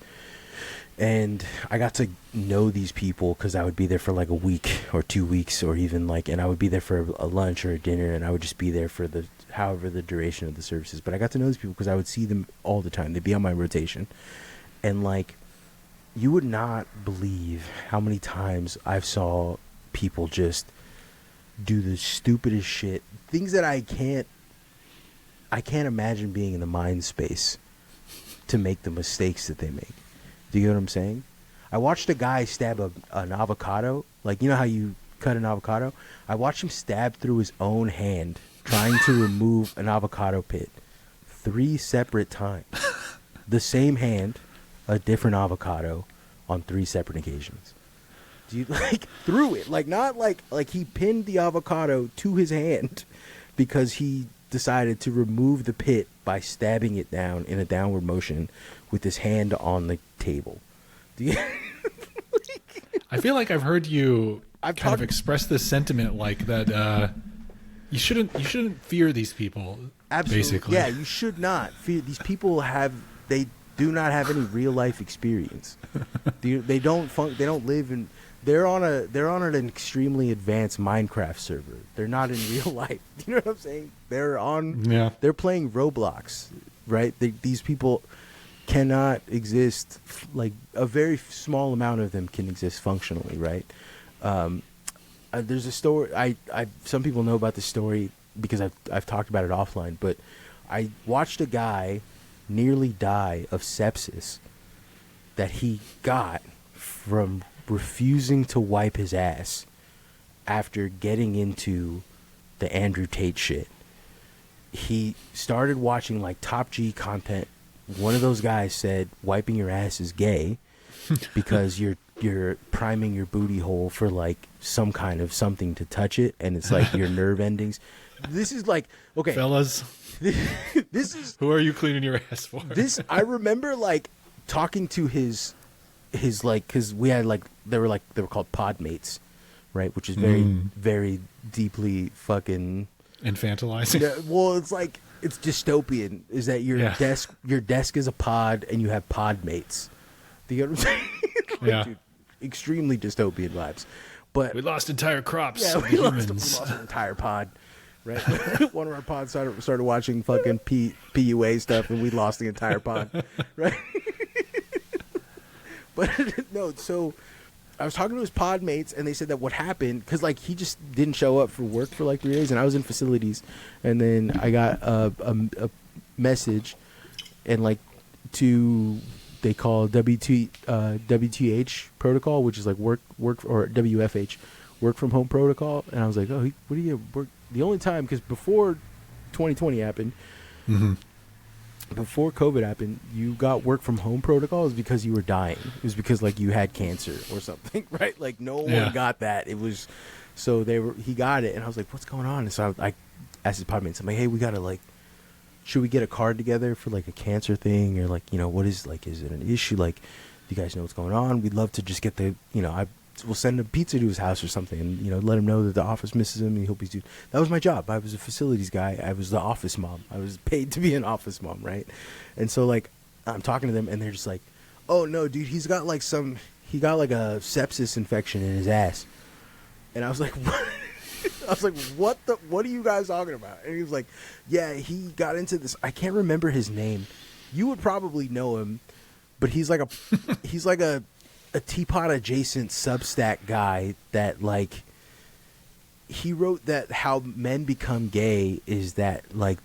And I got to know these people because I would be there for like a week or 2 weeks, or even like, and I would be there for a lunch or a dinner, and I would just be there for however the duration of the services. But I got to know these people because I would see them all the time. They'd be on my rotation. And like, you would not believe how many times I've saw people just do the stupidest shit, things that I can't imagine being in the mind space to make the mistakes that they make. Do you know what I'm saying? I watched a guy stab an avocado. Like, you know how you cut an avocado? I watched him stab through his own hand trying to remove an avocado pit 3 separate times. The same hand, a different avocado on 3 separate occasions. Do you, like, through it? Like, not like he pinned the avocado to his hand because he decided to remove the pit by stabbing it down in a downward motion with his hand on the table. Do you I feel like I've heard you kind of express this sentiment, like that you shouldn't fear these people. Absolutely. Basically. Yeah, you should not fear these people. They do not have any real life experience. They don't live in. They're on an extremely advanced Minecraft server. They're not in real life. You know what I'm saying? They're playing Roblox, right? These people cannot exist. Like, a very small amount of them can exist functionally, right? There's a story. Some people know about this story because I've talked about it offline. But I watched a guy nearly die of sepsis that he got from refusing to wipe his ass after getting into the Andrew Tate shit. He started watching like Top G content. One of those guys said wiping your ass is gay, because you're priming your booty hole for like some kind of something to touch it, and it's like your nerve endings. This is like, okay, Fellas, this is who are you cleaning your ass for? this. I remember like talking to his like, because we had like they were called pod mates, right? Which is very deeply fucking Infantilizing. yeah, well, it's like it's dystopian. Is that your desk is a pod and you have pod mates? Do you know what I'm saying? Like, Yeah. dude, extremely dystopian vibes. But We lost entire crops. yeah, of we lost humans. an entire pod. Right, one of our pods started watching fucking PUA stuff, and we lost the entire pod. Right, but no. So I was talking to his pod mates, and they said that what happened, because like he just didn't show up for work for like 3 days, and I was in facilities, and then I got a message, and like they call WTH protocol, which is like work or WFH, work from home protocol, and I was like, oh, what do you work? The only time, because before 2020 happened, before COVID happened, you got work from home protocol is because you were dying. It was because like you had cancer or something, right? Like no one got that. It was so he got it, and I was like, what's going on? And so I asked his podmates, I'm like, hey, we gotta like, should we get a card together for like a cancer thing, or like, you know, what is like, is it an issue? Like, do you guys know what's going on? We'd love to just get the, you know, we'll send a pizza to his house or something, and you know, let him know that the office misses him, and he hope he's doing. That was my job. I was a facilities guy. I was the office mom. I was paid to be an office mom, right? And so like, I'm talking to them, and they're just like, "Oh no, dude, he got like a sepsis infection in his ass." And I was like, "What?" I was like, "What are you guys talking about?" And he was like, "Yeah, he got into this. I can't remember his name. You would probably know him, but he's like a teapot adjacent Substack guy that like he wrote that how men become gay is that like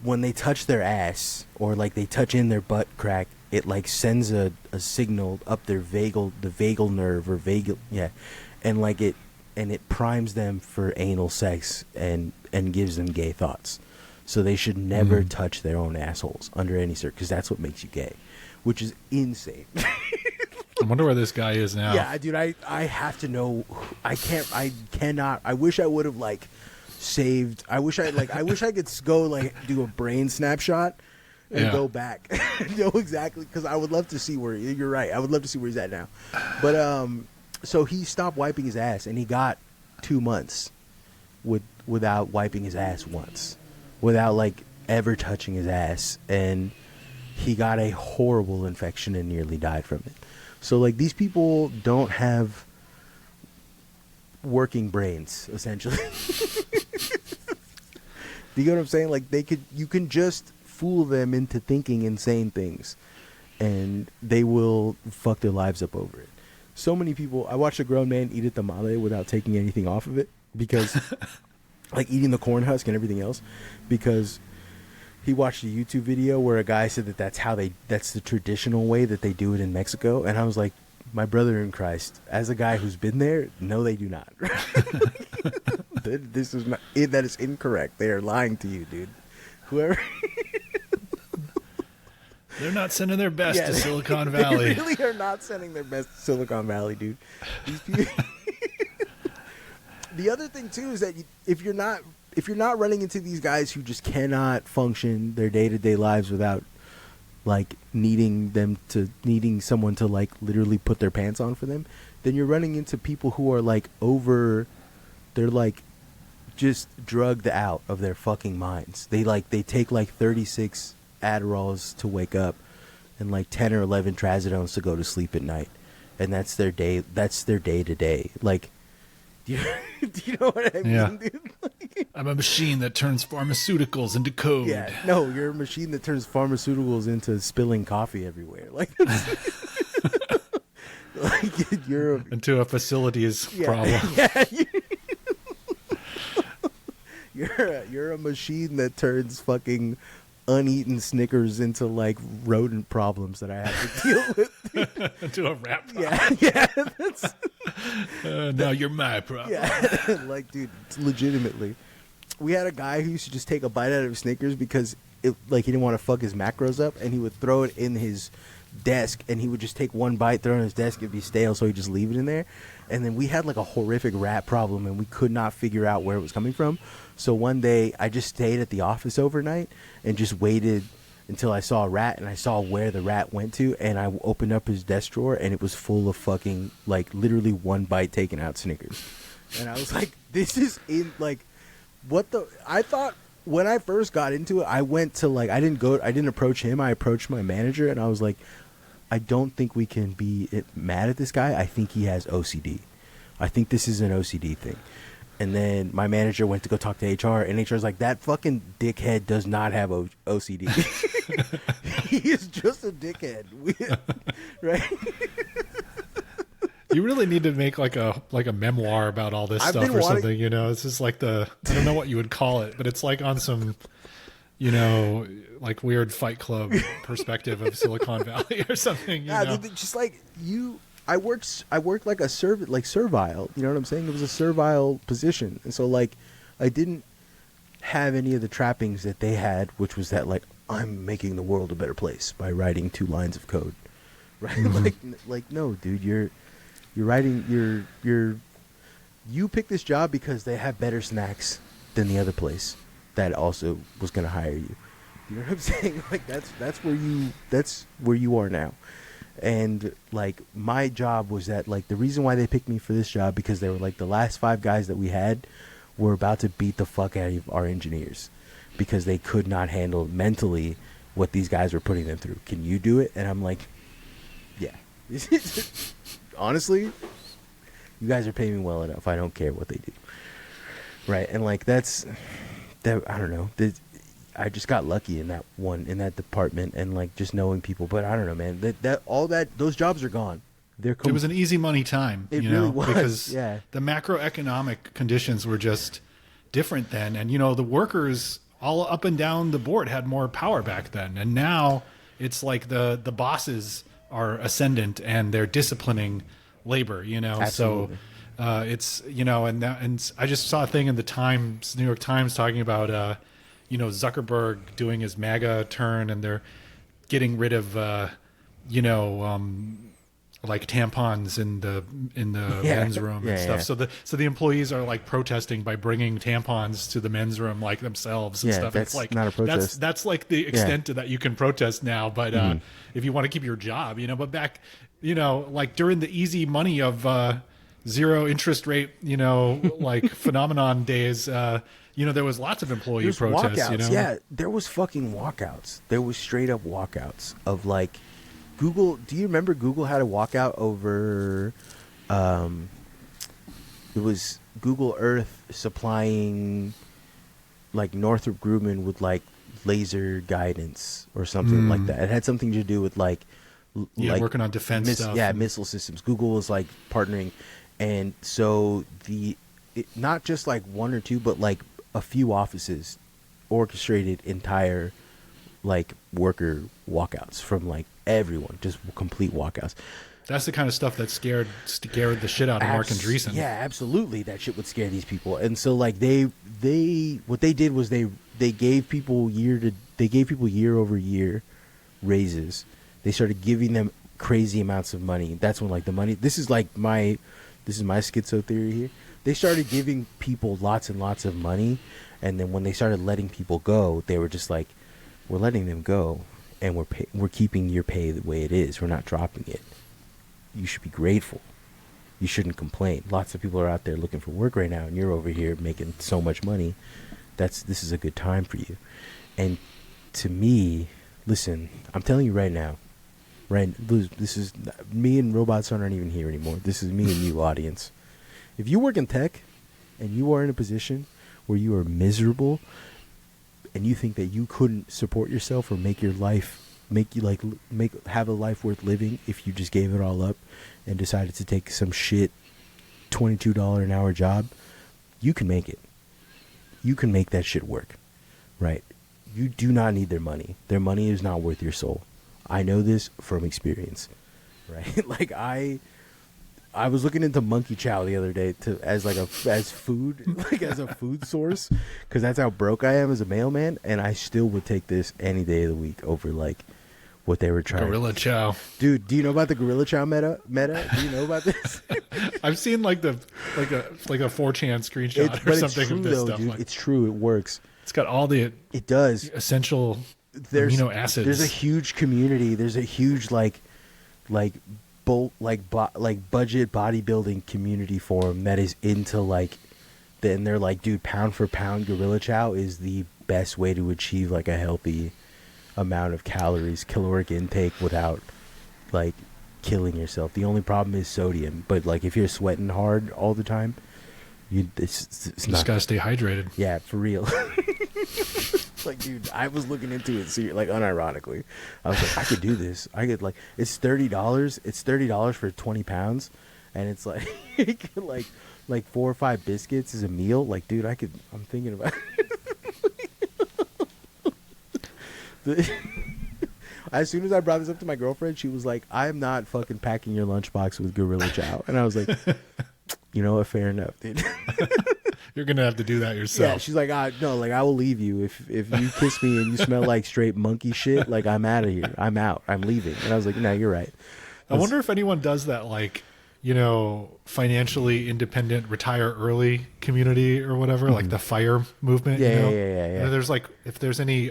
when they touch their ass or like they touch in their butt crack, it like sends a signal up the vagal nerve or vagal, and like it primes them for anal sex and gives them gay thoughts. So they should never touch their own assholes under any circumstance, because that's what makes you gay. Which is insane. I wonder where this guy is now. Yeah, dude, I have to know. I cannot. I wish I would have like saved. I wish I could go like do a brain snapshot and go back. Know exactly, because I would love to see where. You're right. I would love to see where he's at now. But so he stopped wiping his ass, and he got 2 months without wiping his ass once, without like ever touching his ass, and he got a horrible infection and nearly died from it. So like these people don't have working brains, essentially. Do you get what I'm saying? Like you can just fool them into thinking insane things, and they will fuck their lives up over it. So many people. I watched a grown man eat a tamale without taking anything off of it, because like eating the corn husk and everything else, because he watched a YouTube video where a guy said that's the traditional way that they do it in Mexico. And I was like, my brother in Christ, as a guy who's been there, no, they do not. That is incorrect. They are lying to you, dude. Whoever. They're not sending their best to Silicon Valley. They really are not sending their best to Silicon Valley, dude. These people. The other thing too is that if you're not running into these guys who just cannot function their day-to-day lives without like needing someone to like literally put their pants on for them, then you're running into people who are like they're like just drugged out of their fucking minds. They take like 36 Adderalls to wake up and like 10 or 11 Trazodones to go to sleep at night, and that's their day-to-day. Like, do you know what I mean, dude? Like, I'm a machine that turns pharmaceuticals into code. Yeah, no, you're a machine that turns pharmaceuticals into spilling coffee everywhere. Like, like you're into a facility's problem. Yeah, you're a machine that turns fucking uneaten Snickers into like rodent problems that I have to deal with. Into a rap problem. Yeah. That's, now you're my problem. yeah, like, dude, legitimately. We had a guy who used to just take a bite out of Snickers because he didn't want to fuck his macros up, and he would throw it in his desk, and he would just take one bite, throw it on his desk, it'd be stale, so he'd just leave it in there. And then we had like a horrific rat problem, and we could not figure out where it was coming from. So one day I just stayed at the office overnight and just waited until I saw a rat, and I saw where the rat went to, and I opened up his desk drawer, and it was full of fucking, like, literally one bite taken out Snickers. And I was like, this is in, like, what the, I thought when I first got into it, I went to, like, I didn't approach him, I approached my manager, and I was like, I don't think we can be mad at this guy. I think he has OCD. I think this is an OCD thing. And then my manager went to go talk to HR, and HR's like, that fucking dickhead does not have OCD. He is just a dickhead. Right? You really need to make like a memoir about all this stuff or something, you know? It's just like I don't know what you would call it, but it's like on some, you know, like weird Fight Club perspective of Silicon Valley or something, you know? Just like I worked like a servile, you know what I'm saying? It was a servile position. And so like I didn't have any of the trappings that they had, which was that like I'm making the world a better place by writing 2 lines of code. Right? Mm-hmm. like no, dude, you're writing you picked this job because they have better snacks than the other place that also was going to hire you. You know what I'm saying? Like that's where you are now. And like my job was that like the reason why they picked me for this job because they were like the last 5 guys that we had were about to beat the fuck out of our engineers because they could not handle mentally what these guys were putting them through. Can you do it? And I'm like, yeah. Honestly, you guys are paying me well enough. I don't care what they do. Right? And like that I don't know. I just got lucky in that department and like just knowing people, but I don't know, man. Those jobs are gone. It was an easy money time, it really was, because yeah. The macroeconomic conditions were just different then, and you know the workers all up and down the board had more power back then, and now it's like the bosses are ascendant and they're disciplining labor, you know. Absolutely. So it's, you know, and I just saw a thing in the New York Times talking about you know, Zuckerberg doing his MAGA turn, and they're getting rid of, you know, like tampons in the men's room and stuff. Yeah. So the employees are like protesting by bringing tampons to the men's room like themselves and stuff. That's it's like not a protest. That's like the extent to that you can protest now. But if you want to keep your job, you know. But back, you know, like during the easy money of zero interest rate, you know, like phenomenon days. You know, there was lots of employee protests, walkouts. You know? Yeah, there was fucking walkouts. There was straight up walkouts of like Google. Do you remember Google had a walkout over it was Google Earth supplying like Northrop Grumman with like laser guidance or something like that. It had something to do with like working on defense stuff. Yeah, missile systems. Google was like partnering, and so not just like 1 or 2, but like a few offices orchestrated entire like worker walkouts from like everyone, just complete walkouts. That's the kind of stuff that scared the shit out of Mark Andreessen. Yeah, absolutely. That shit would scare these people. And so like they what they did was they gave people year over year raises. They started giving them crazy amounts of money. That's when like the money, this is my schizo theory here. They started giving people lots and lots of money, and then when they started letting people go, they were just like, we're letting them go, and we're keeping your pay the way it is. We're not dropping it. You should be grateful. You shouldn't complain. Lots of people are out there looking for work right now, and you're over here making so much money. This is a good time for you. And to me, listen, I'm telling you right now, this is me and Robotson aren't even here anymore. This is me and you, audience. If you work in tech and you are in a position where you are miserable and you think that you couldn't support yourself or have a life worth living if you just gave it all up and decided to take some shit $22 an hour job, you can make it. You can make that shit work, right? You do not need their money. Their money is not worth your soul. I know this from experience, right? Like I was looking into monkey chow the other day as food, like as a food source, because that's how broke I am as a mailman, and I still would take this any day of the week over like what they were trying. Gorilla Chow. Dude, do you know about the Gorilla Chow meta? Do you know about this? I've seen like a 4chan screenshot or but something it's true, of this though, stuff. dude. Like, It's true. It works. it's got all the It does. essential amino acids. There's a huge community. There's a huge budget bodybuilding community forum that is into like, then they're like, dude, pound for pound, Gorilla Chow is the best way to achieve like a healthy amount of calories, caloric intake without like killing yourself. The only problem is sodium. But like if you're sweating hard all the time, it's You not. just gotta stay hydrated. Yeah, for real. Like, dude, I was looking into it, like, unironically. I was like, I could do this. I could, like, it's $30. It's $30 for 20 pounds, and it's like, like 4 or 5 biscuits is a meal. Like, dude, I'm thinking about it. As soon as I brought this up to my girlfriend, she was like, I am not fucking packing your lunchbox with Gorilla Chow. And I was like, you know what? Fair enough, dude. You're gonna have to do that yourself. Yeah, she's like, no, like I will leave you if you kiss me and you smell like straight monkey shit. Like I'm out of here. I'm out. I'm leaving. And I was like, no, you're right. I wonder if anyone does that, like, you know, financially independent, retire early community or whatever, like the FIRE movement. Yeah, you know? yeah. There's like, if there's any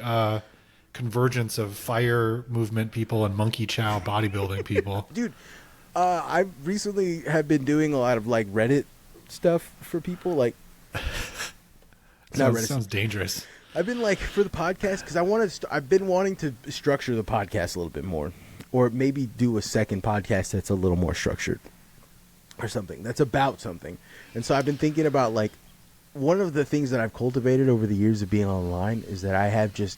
convergence of FIRE movement people and monkey chow bodybuilding people. Dude, I recently have been doing a lot of like Reddit stuff for people, like. Sounds dangerous. I've been like for the podcast because I've been wanting to structure the podcast a little bit more, or maybe do a second podcast that's a little more structured, or something that's about something. And so I've been thinking about like one of the things that I've cultivated over the years of being online is that I have just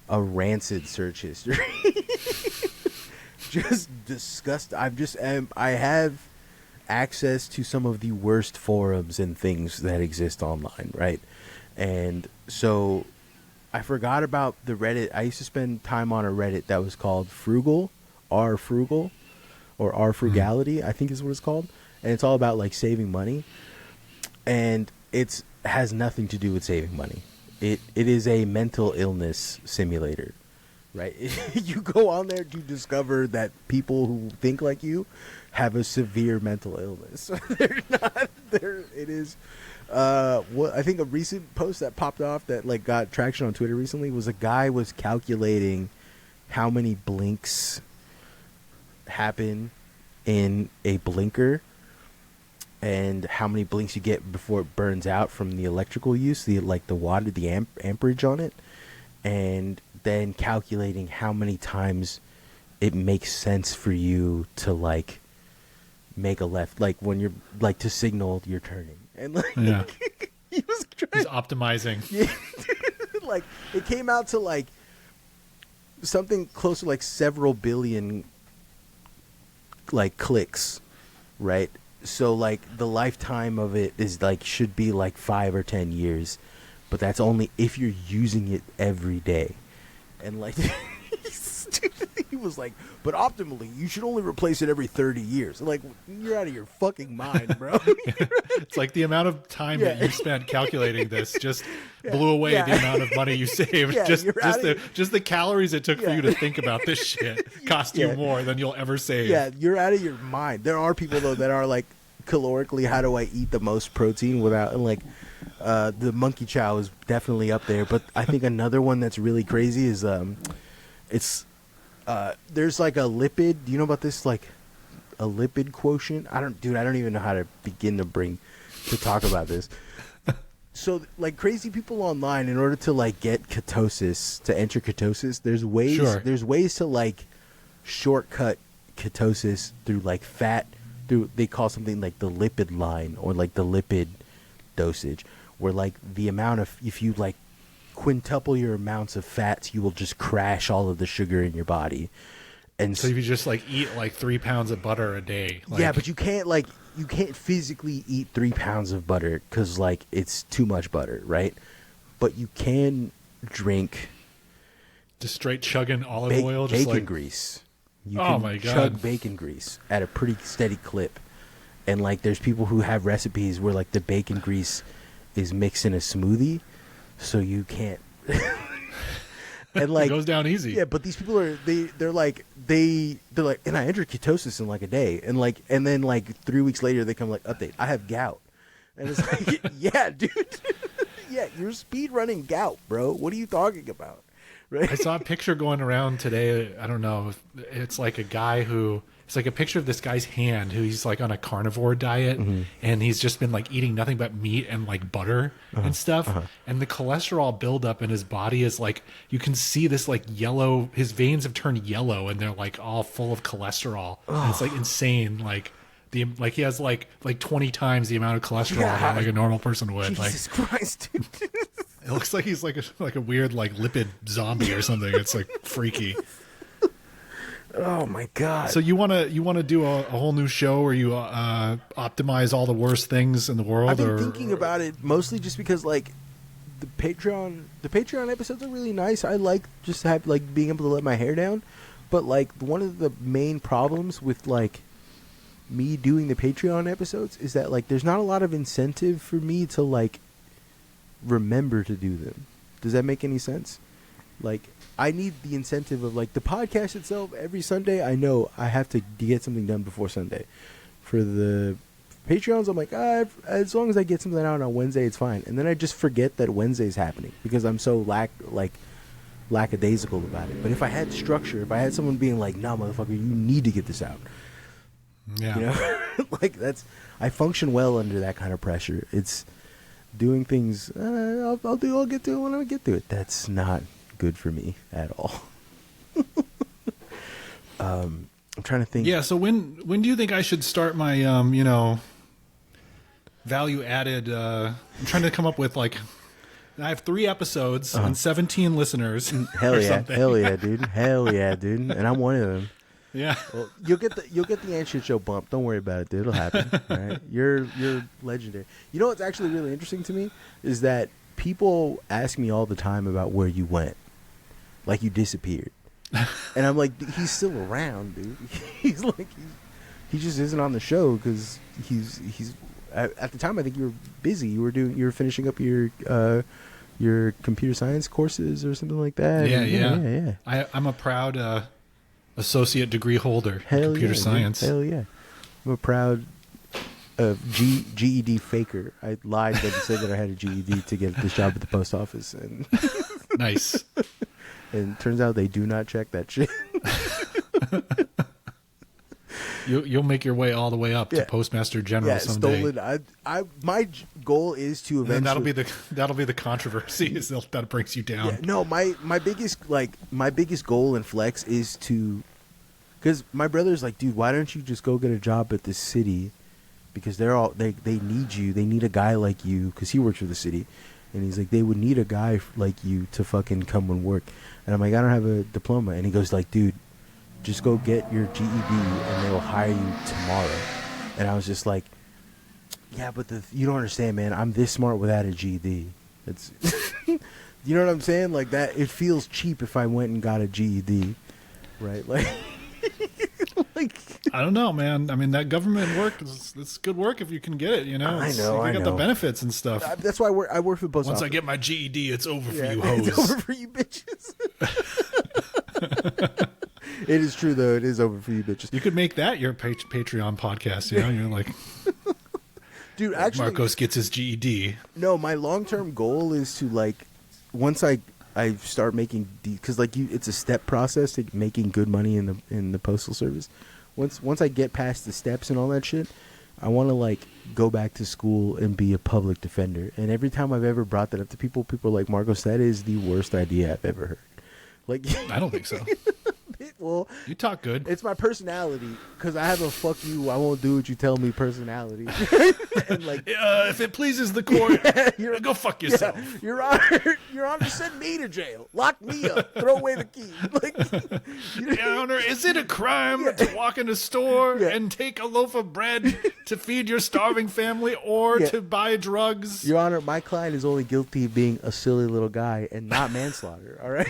a rancid search history, just disgust. I have access to some of the worst forums and things that exist online, right? And so I forgot about the Reddit. I used to spend time on a Reddit that was called Frugal, or R Frugality, I think is what it's called. And it's all about like saving money. And it has nothing to do with saving money. It is a mental illness simulator, right? You go on there to discover that people who think like you have a severe mental illness. They're not there. It is what I think a recent post that popped off that like got traction on Twitter recently was a guy was calculating how many blinks happen in a blinker and how many blinks you get before it burns out from the electrical use, the water, the amperage on it, and then calculating how many times it makes sense for you to like make a left, like when you're like to signal you're turning, and like Yeah. he was He's trying. optimizing. Yeah, like it came out to like something close to like several billion like clicks, right? So like the lifetime of it is like should be like 5 or 10 years, but that's only if you're using it every day. And like he was like, but optimally you should only replace it every 30 years. Like, you're out of your fucking mind, bro. It's like the amount of time Yeah. that you spent calculating this just blew away Yeah. the amount of money you saved. Yeah, just you're out of just the calories it took for Yeah. you to think about this shit cost Yeah. you more than you'll ever save. Yeah, you're out of your mind. There are people though that are like calorically, how do I eat the most protein without, and like the monkey chow is definitely up there. But I think another one that's really crazy is there's like a lipid. Do you know about this? Like a lipid quotient. I don't even know how to begin to talk about this. So like crazy people online, in order to like get ketosis, to enter ketosis, there's ways. Sure. There's ways to like shortcut ketosis through like fat. They call something like the lipid line or like the lipid dosage, where like the amount of, if you like quintuple your amounts of fats, you will just crash all of the sugar in your body. And So if you just like eat like 3 pounds of butter a day. Like, yeah, but you can't physically eat 3 pounds of butter because like it's too much butter, right? But you can drink just straight chugging olive oil, just bacon like grease. You Oh can my God. chug bacon grease at a pretty steady clip. And like there's people who have recipes where like the bacon grease is mixed in a smoothie, so you can't And like it goes down easy. Yeah, but these people are they're like, and I entered ketosis in like a day, and then like 3 weeks later they come like, update, I have gout, and it's like, yeah, dude, yeah, you're speed running gout, bro. What are you talking about? Right? I saw a picture going around today. I don't know. It's like a guy who. It's like a picture of this guy's hand who he's like on a carnivore diet and he's just been like eating nothing but meat and like butter and stuff. And the cholesterol buildup in his body is like, you can see this like yellow, his veins have turned yellow and they're like all full of cholesterol. And it's like insane. Like he has like 20 times the amount of cholesterol that like a normal person would. Jesus Christ, dude. It looks like he's like a weird like lipid zombie or something. It's like freaky. Oh my God! So you want to do a whole new show where you optimize all the worst things in the world? I've been thinking about it mostly just because like the Patreon episodes are really nice. I like just have like being able to let my hair down, but like one of the main problems with like me doing the Patreon episodes is that like there's not a lot of incentive for me to like remember to do them. Does that make any sense? Like, I need the incentive of like the podcast itself. Every Sunday, I know I have to get something done before Sunday. For the Patreons, I'm like, as long as I get something out on Wednesday, it's fine. And then I just forget that Wednesday's happening because I'm so lackadaisical about it. But if I had structure, if I had someone being like, "Nah, motherfucker, you need to get this out," yeah, you know, like I function well under that kind of pressure. It's doing things. I'll get to it when I get to it. That's not good for me at all. I'm trying to think. Yeah. So when do you think I should start my value added? I'm trying to come up with like. I have 3 episodes and 17 listeners. Hell yeah, dude. Hell yeah, dude. And I'm one of them. Yeah. Well, you'll get the Ant Shit Show bump. Don't worry about it, dude. It'll happen. All right. You're legendary. You know what's actually really interesting to me is that people ask me all the time about where you went. Like you disappeared. And I'm like, he's still around, dude. He's like, he just isn't on the show because he's at the time I think you were busy. You were finishing up your computer science courses or something like that. Yeah. I'm a proud associate degree holder in computer science. Dude. Hell yeah. I'm a proud GED faker. I lied and said that I had a GED to get this job at the post office. And nice. And it turns out they do not check that shit. You'll make your way all the way up to Postmaster General someday. Stolen. My goal is to eventually. And that'll be the controversy is that brings you down. Yeah, no, my biggest goal and flex is to, because my brother's like, dude, why don't you just go get a job at the city? Because they need you. They need a guy like you because he works for the city, and he's like, they would need a guy like you to fucking come and work. And I'm like, I don't have a diploma. And he goes like, dude, just go get your GED and they will hire you tomorrow. And I was just like, yeah, but you don't understand, man. I'm this smart without a GED. It's, you know what I'm saying? Like that, it feels cheap if I went and got a GED, right? Like, I don't know, man. I mean, that government work it's good work if you can get it. You know, I know. You got the benefits and stuff. That's why I work for the post office. Once I get my GED, it's over for you hoes. It's over for you bitches. It is true, though. It is over for you bitches. You could make that your Patreon podcast. You know, you're like, dude. Actually, Marcos gets his GED. No, my long-term goal is to like, once I start making because like it's a step process to making good money in the postal service. Once I get past the steps and all that shit, I want to like go back to school and be a public defender. And every time I've ever brought that up to people are like, Marcos, that is the worst idea I've ever heard. Like, I don't think so. Well, you talk good. It's my personality because I have a "fuck you, I won't do what you tell me" personality. And like, if it pleases the court, go fuck yourself. Yeah, Your Honor, send me to jail, lock me up, throw away the key. Like, Your Honor, is it a crime to walk in a store and take a loaf of bread to feed your starving family or to buy drugs? Your Honor, my client is only guilty of being a silly little guy and not manslaughter. All right.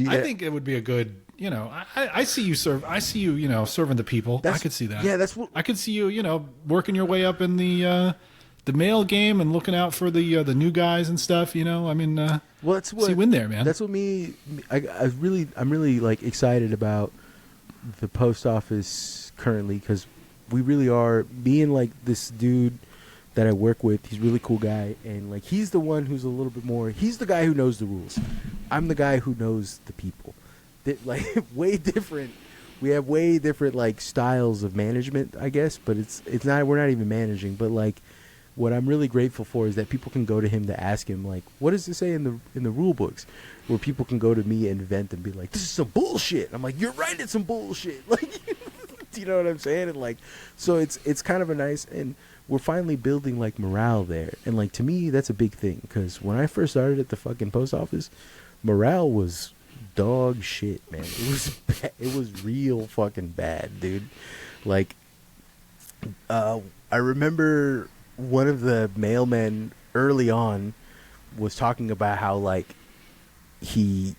I think it would be a good, I see you serving the people. I could see that. Yeah, that's what I could see you, working your way up in the the mail game and looking out for the new guys and stuff. You know, I mean, Well, that's what see you win there, man. That's what I'm really like excited about the post office currently, because we really are, me and like this dude that I work with, he's a really cool guy, and like he's the one who's a little bit more, he's the guy who knows the rules. I'm the guy who knows the people. Like way different. We have way different like styles of management, I guess, but it's not, we're not even managing, but like what I'm really grateful for is that people can go to him to ask him, like, what does it say in the rule books? Where people can go to me and vent and be like, this is some bullshit. I'm like, you're right, it's some bullshit. Like, do you know what I'm saying? And like, so it's kind of a nice, and we're finally building like morale there. And like, to me, that's a big thing, because when I first started at the fucking post office, morale was dog shit, man. It was bad. It was real fucking bad, dude. Like, I remember one of the mailmen early on was talking about how like he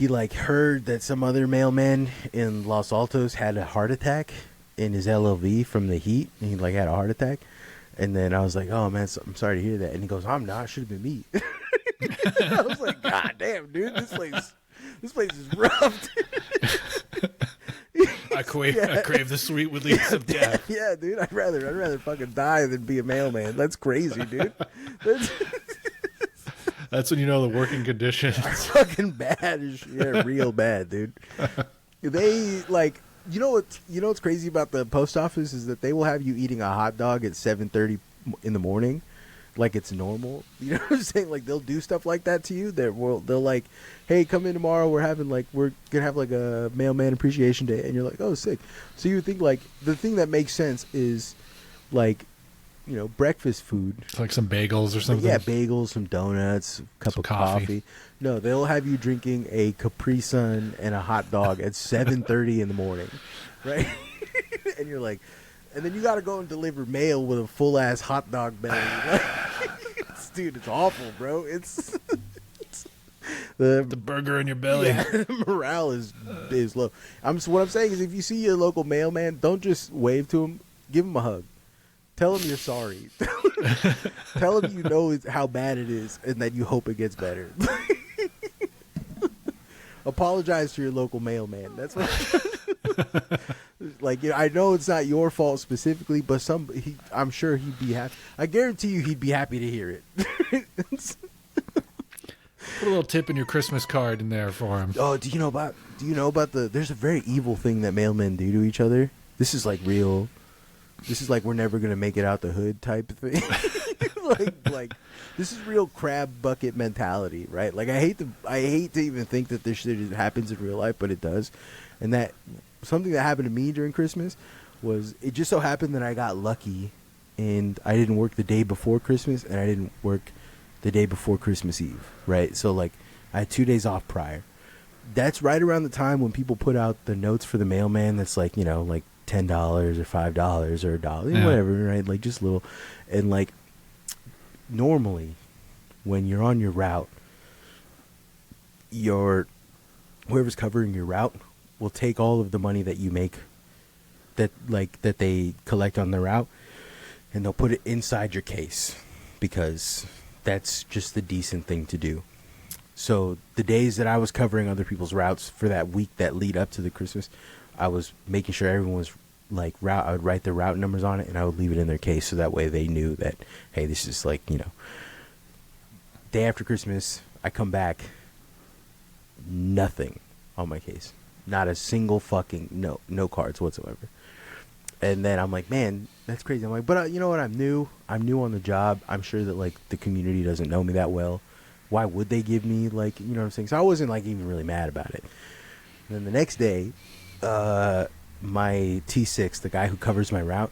like heard that some other mailman in Los Altos had a heart attack in his LLV from the heat, and he like had a heart attack. And then I was like, oh man, I'm sorry to hear that. And he goes, I'm not, it should have been me. I was like, god damn, dude, this place is rough. I crave the sweet release of death. Yeah, dude, I'd rather fucking die than be a mailman. That's crazy, dude. That's when you know the working conditions are fucking bad as shit. Yeah, real bad, dude. They like, you know what's crazy about the post office is that they will have you eating a hot dog at 7:30 in the morning, like it's normal. You know what I'm saying? Like they'll do stuff like that to you. They'll like, hey, come in tomorrow. We're gonna have like a mailman appreciation day, and you're like, oh, sick. So you would think like the thing that makes sense is like, you know, breakfast food, like some bagels or something. Yeah, bagels, some donuts, a cup of coffee. No, they'll have you drinking a Capri Sun and a hot dog at 7:30 in the morning, right? And you're like, and then you got to go and deliver mail with a full ass hot dog belly. Dude, it's awful, bro. It's the burger in your belly. Yeah, the morale is low. What I'm saying is, if you see your local mailman, don't just wave to him. Give him a hug. Tell him you're sorry. Tell him you know how bad it is and that you hope it gets better. Apologize to your local mailman. That's what. Like, you know, I know it's not your fault specifically, but I'm sure he'd be happy. I guarantee you, he'd be happy to hear it. Put a little tip in your Christmas card in there for him. Oh, do you know about there's a very evil thing that mailmen do to each other. This is like real. This is like we're never gonna make it out the hood type of thing. like this is real crab bucket mentality, right? Like I hate to even think that this shit happens in real life, but it does. And that something that happened to me during Christmas was, it just so happened that I got lucky and I didn't work the day before Christmas and I didn't work the day before Christmas Eve, right? So like I had 2 days off prior. That's right around the time when people put out the notes for the mailman that's like, you know, like $10 or $5 or $1, whatever, right? Like just little. And like normally when you're on your route, whoever's covering your route will take all of the money that you make that they collect on the route, and they'll put it inside your case because that's just the decent thing to do. So the days that I was covering other people's routes for that week that lead up to the Christmas, I was making sure everyone was like route. I would write their route numbers on it and I would leave it in their case so that way they knew that, hey, this is like, you know, day after Christmas, I come back, nothing on my case. Not a single fucking no cards whatsoever. And then I'm like, man, that's crazy. I'm like, but you know what? I'm new on the job. I'm sure that like the community doesn't know me that well. Why would they give me like, you know what I'm saying? So I wasn't like even really mad about it. And then the next day, my T6, the guy who covers my route,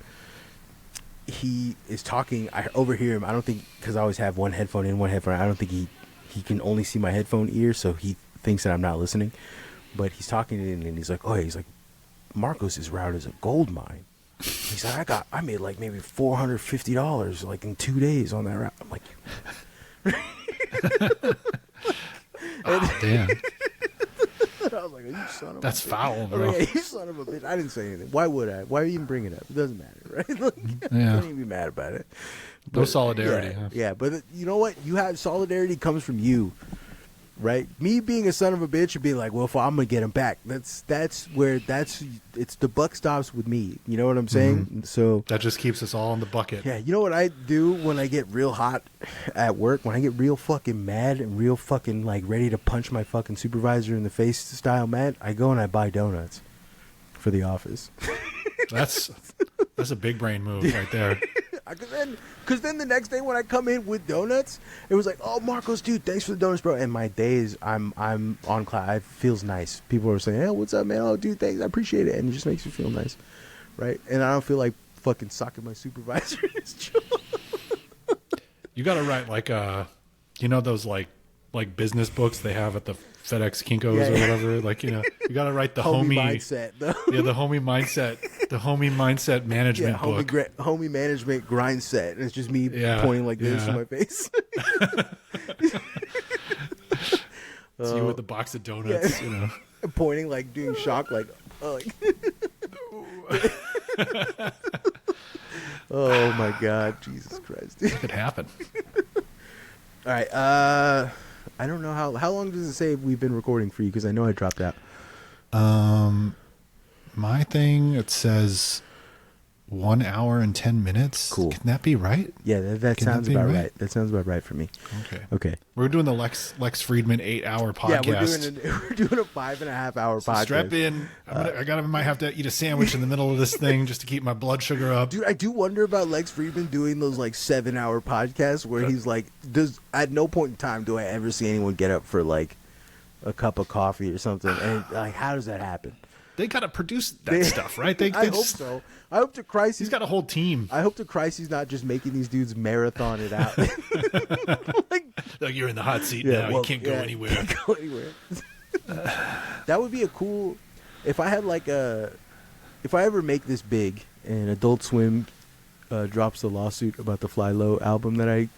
he is talking. I overhear him. I don't think, because I always have one headphone in, one headphone out. I don't think he can only see my headphone ear, so he thinks that I'm not listening. But he's talking to him and he's like, oh, he's like, Marcos's route is a gold mine. He's like, I made like maybe $450 like in 2 days on that route. I'm like, oh, damn. I was like, you son of That's a bitch. foul, bro. Yeah, you son of a bitch. I didn't say anything. Why would I? Why even bring it up? It doesn't matter, right? Like, I can't even be mad about it. No solidarity. Yeah, Huh? yeah, but you know what? You have solidarity comes from you, right? Me being a son of a bitch and being like, well, if I'm gonna get him back. It's the buck stops with me. You know what I'm saying? So That just keeps us all in the bucket. yeah, you know what I do when I get real hot at work? When I get real fucking mad and real fucking like ready to punch my fucking supervisor in the face style mad, I go and I buy donuts for the office. That's a big brain move right there. Because then the next day when I come in with donuts, it was like, oh, Marcos, dude, thanks for the donuts, bro. And my days, I'm on class. It feels nice. People are saying, hey, what's up, man? Oh, dude, thanks. I appreciate it. And it just makes me feel nice, right? And I don't feel like fucking sucking my supervisor in his jaw. You got to write like those like business books they have at the FedEx Kinkos or whatever. Like, you got to write the homie mindset, though. Yeah, the homie mindset management book. Homie management grind set. And it's just me pointing like this to my face. It's you with the box of donuts, Pointing like doing shock like oh my God, Jesus Christ. It could happen. All right, I don't know how long does it say we've been recording for you, because I know I dropped out. My thing, it says 1 hour and 10 minutes. Cool. Can that be right? Yeah, that sounds about right. That sounds about right for me. Okay. We're doing the Lex Friedman 8-hour podcast. Yeah, we're doing a 5.5 hour podcast. Strap in. I might have to eat a sandwich in the middle of this thing just to keep my blood sugar up. Dude, I do wonder about Lex Friedman doing those like 7-hour podcasts where he's like, at no point in time do I ever see anyone get up for like a cup of coffee or something, and like, how does that happen? They gotta produce that stuff, right? I hope so. I hope to Christ he's got a whole team. I hope to Christ he's not just making these dudes marathon it out. like you're in the hot seat now. You can't go anywhere. Can't go anywhere. That would be a cool. If I had if I ever make this big and Adult Swim drops the lawsuit about the Fly Low album that I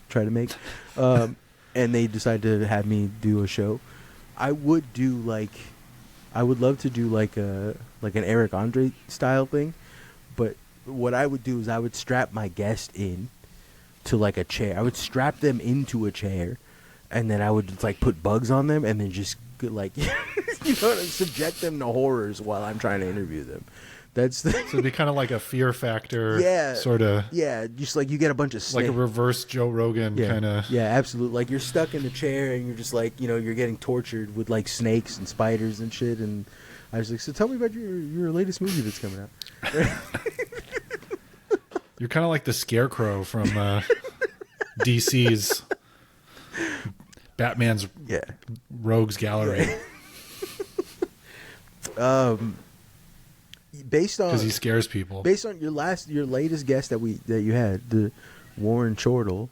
try to make, and they decide to have me do a show, I would love to do like an Eric Andre style thing, but what I would do is I would strap my guest in to like a chair. I would strap them into a chair, and then I would like put bugs on them, and then just like subject them to horrors while I'm trying to interview them. So it'd be kind of like a Fear Factor, sort of. Yeah, just like you get a bunch of snakes. Like a reverse Joe Rogan kind of. Yeah, absolutely. Like you're stuck in the chair and you're just like, you're getting tortured with like snakes and spiders and shit. And I was like, so tell me about your latest movie that's coming out. You're kind of like the Scarecrow from DC's Batman's Rogues Gallery. Based on, because he scares people. Based on your latest guest that you had, the Warren Chortle.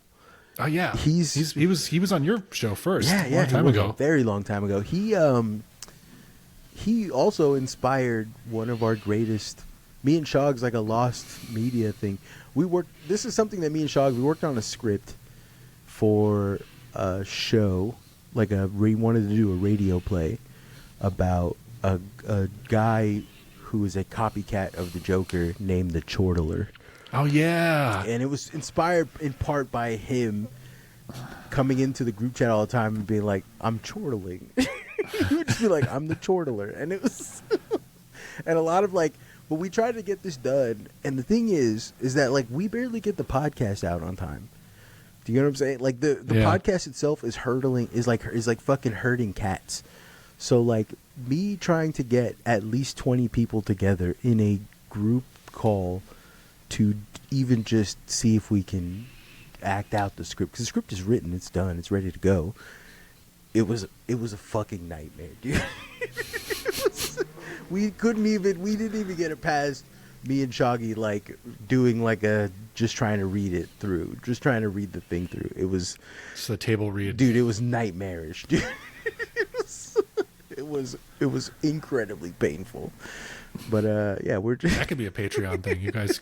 Oh yeah, he was on your show first. Yeah, a long time ago. Very long time ago. He also inspired one of our greatest. Me and Shog's like a lost media thing. This is something that me and Shog, we worked on a script for a show, we wanted to do a radio play about a guy who is a copycat of the Joker named the Chortler. Oh yeah. And it was inspired in part by him coming into the group chat all the time and being like, I'm chortling. He would just be like, I'm the Chortler. And it was and a lot of but we tried to get this done, and the thing is that we barely get the podcast out on time. Do you know what I'm saying? Like the podcast itself is fucking herding cats. So me trying to get at least 20 people together in a group call to even just see if we can act out the script, because the script is written, it's done, it's ready to go. It was a fucking nightmare, dude. We didn't even get it past me and Shoggy doing just trying to read it through, just trying to read the thing through. It was just a table read, dude. It was nightmarish, dude. It was incredibly painful. But yeah, we're just That could be a Patreon thing. You guys,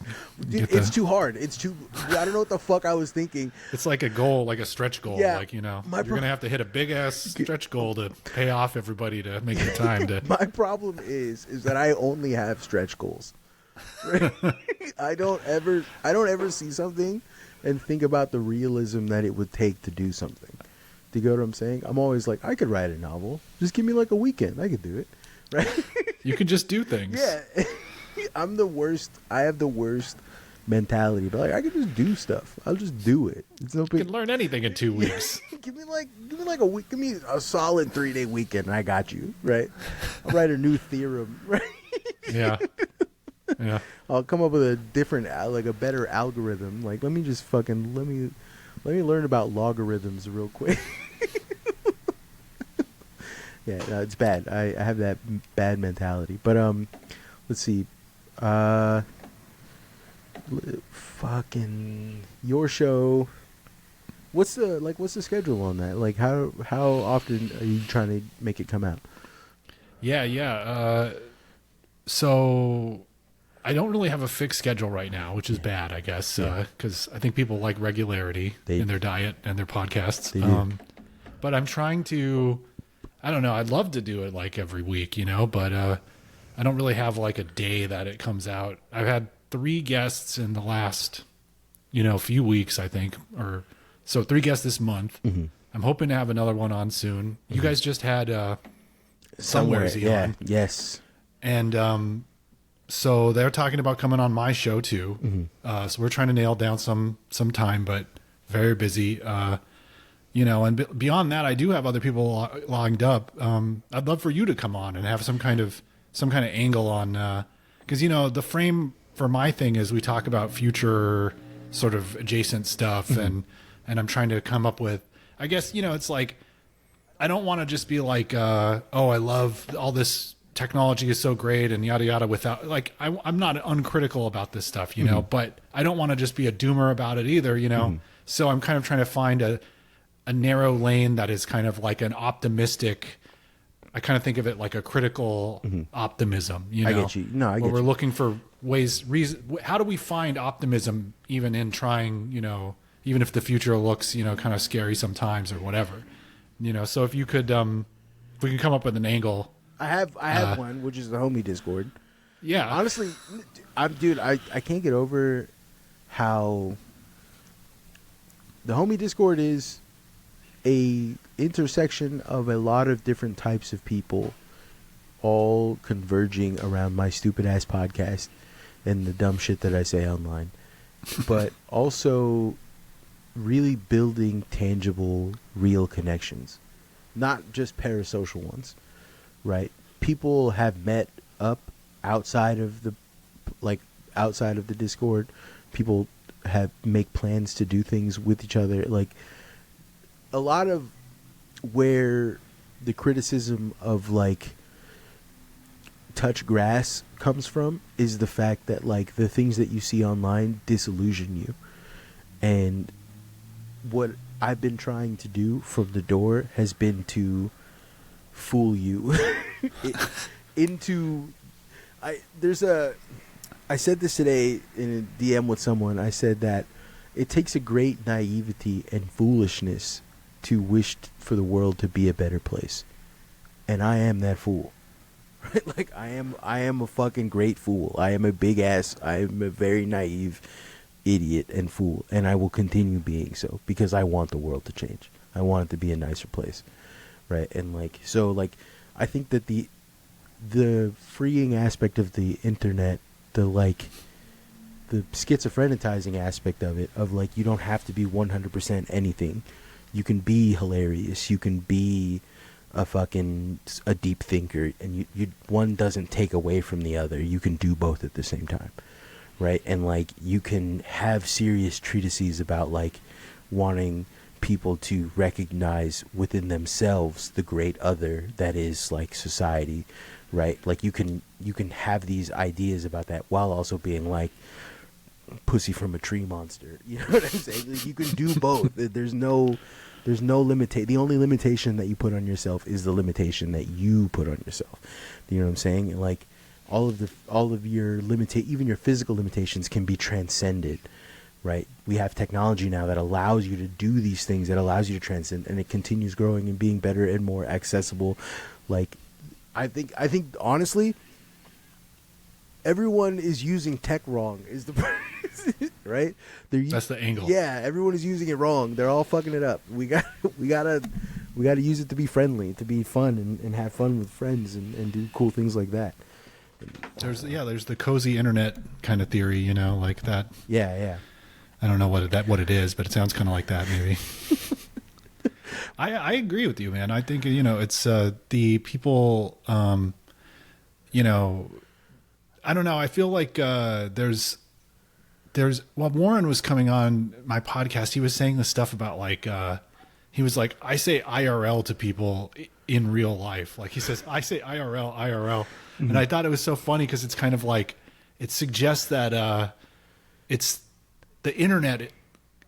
dude, it's too hard. It's too. I don't know what the fuck I was thinking. It's like a goal, like a stretch goal. Yeah, like, you know, my you're gonna have to hit a big ass stretch goal to pay off everybody to make the time to. My problem is that I only have stretch goals. Right? I don't ever see something and think about the realism that it would take to do something. Do you get what I'm saying? I'm always like, I could write a novel. Just give me like a weekend. I could do it. Right? You can just do things. Yeah. I'm the worst. I have the worst mentality. But like, I can just do stuff. I'll just do it. It's no You big. can learn anything in 2 weeks. Give me like a week. Give me a solid 3-day weekend, and I got you. Right? I'll write a new theorem. Right? Yeah. Yeah. I'll come up with a different, like a better algorithm. Like, let me learn about logarithms real quick. Yeah, no, it's bad. I have that bad mentality. But let's see. Fucking your show. What's the schedule on that? Like, how often are you trying to make it come out? Yeah. So I don't really have a fixed schedule right now, which is bad, I guess, because I think people like regularity in their diet and their podcasts. They do. But I'm trying to, I don't know, I'd love to do it like every week, you know, but I don't really have like a day that it comes out. I've had 3 guests in the last, few weeks, I think, or so 3 guests this month. Mm-hmm. I'm hoping to have another one on soon. Mm-hmm. You guys just had Somewheresy on. Yes. And so they're talking about coming on my show too. Mm-hmm. So we're trying to nail down some time, but very busy. And beyond that, I do have other people lined up. I'd love for you to come on and have some kind of angle on, because the frame for my thing is we talk about future sort of adjacent stuff, mm-hmm. and I'm trying to come up with, I guess, it's like, I don't want to just be like, I love all this technology is so great and yada yada, without like, I'm not uncritical about this stuff, mm-hmm. but I don't want to just be a doomer about it either, Mm-hmm. So I'm kind of trying to find a narrow lane that is kind of like an optimistic, I kind of think of it like a critical mm-hmm. optimism, I get you. No, I get you. We're looking for how do we find optimism even in trying, even if the future looks, kind of scary sometimes or whatever, so if you could, if we can come up with an angle. I have one, which is the Homie Discord. Yeah. Honestly, I can't get over how the Homie Discord is a intersection of a lot of different types of people all converging around my stupid ass podcast and the dumb shit that I say online, but also really building tangible, real connections, not just parasocial ones, right? People have met up outside of the Discord. People make plans to do things with each other. Like, a lot of where the criticism of like touch grass comes from is the fact that like the things that you see online disillusion you. And what I've been trying to do from the door has been to fool you into I said this today in a DM with someone. I said that it takes a great naivety and foolishness to wish for the world to be a better place. And I am that fool. Right? Like, I am a fucking great fool. I am a big ass. I am a very naive idiot and fool. And I will continue being so because I want the world to change. I want it to be a nicer place. Right? And like, so like, I think that the freeing aspect of the internet, the schizophrenizing aspect of it, of like, you don't have to be 100% anything. You can be hilarious. You can be a deep thinker, and you one doesn't take away from the other. You can do both at the same time, right? And like, you can have serious treatises about like wanting people to recognize within themselves the great other that is like society, right? Like, you can have these ideas about that while also being like pussy from a tree monster. You know what I'm saying? Like, you can do both. There's no limitation. The only limitation that you put on yourself is the limitation that you put on yourself. You know what I'm saying? Like, all of your even your physical limitations can be transcended, right? We have technology now that allows you to do these things, that allows you to transcend, and it continues growing and being better and more accessible. Like, I think honestly, everyone is using tech wrong. Is the right? That's the angle. Yeah, everyone is using it wrong. They're all fucking it up. We gotta use it to be friendly, to be fun, and have fun with friends and do cool things like that. There's the cozy internet kind of theory, you know, like that. Yeah. I don't know what it is, but it sounds kind of like that, maybe. I agree with you, man. I think, you know, it's the people, you know, I don't know. I feel like there's while Warren was coming on my podcast, he was saying this stuff about like he was like, I say IRL to people in real life. Like he says, I say IRL. Mm-hmm. And I thought it was so funny because it's kind of like, it suggests that it's the internet,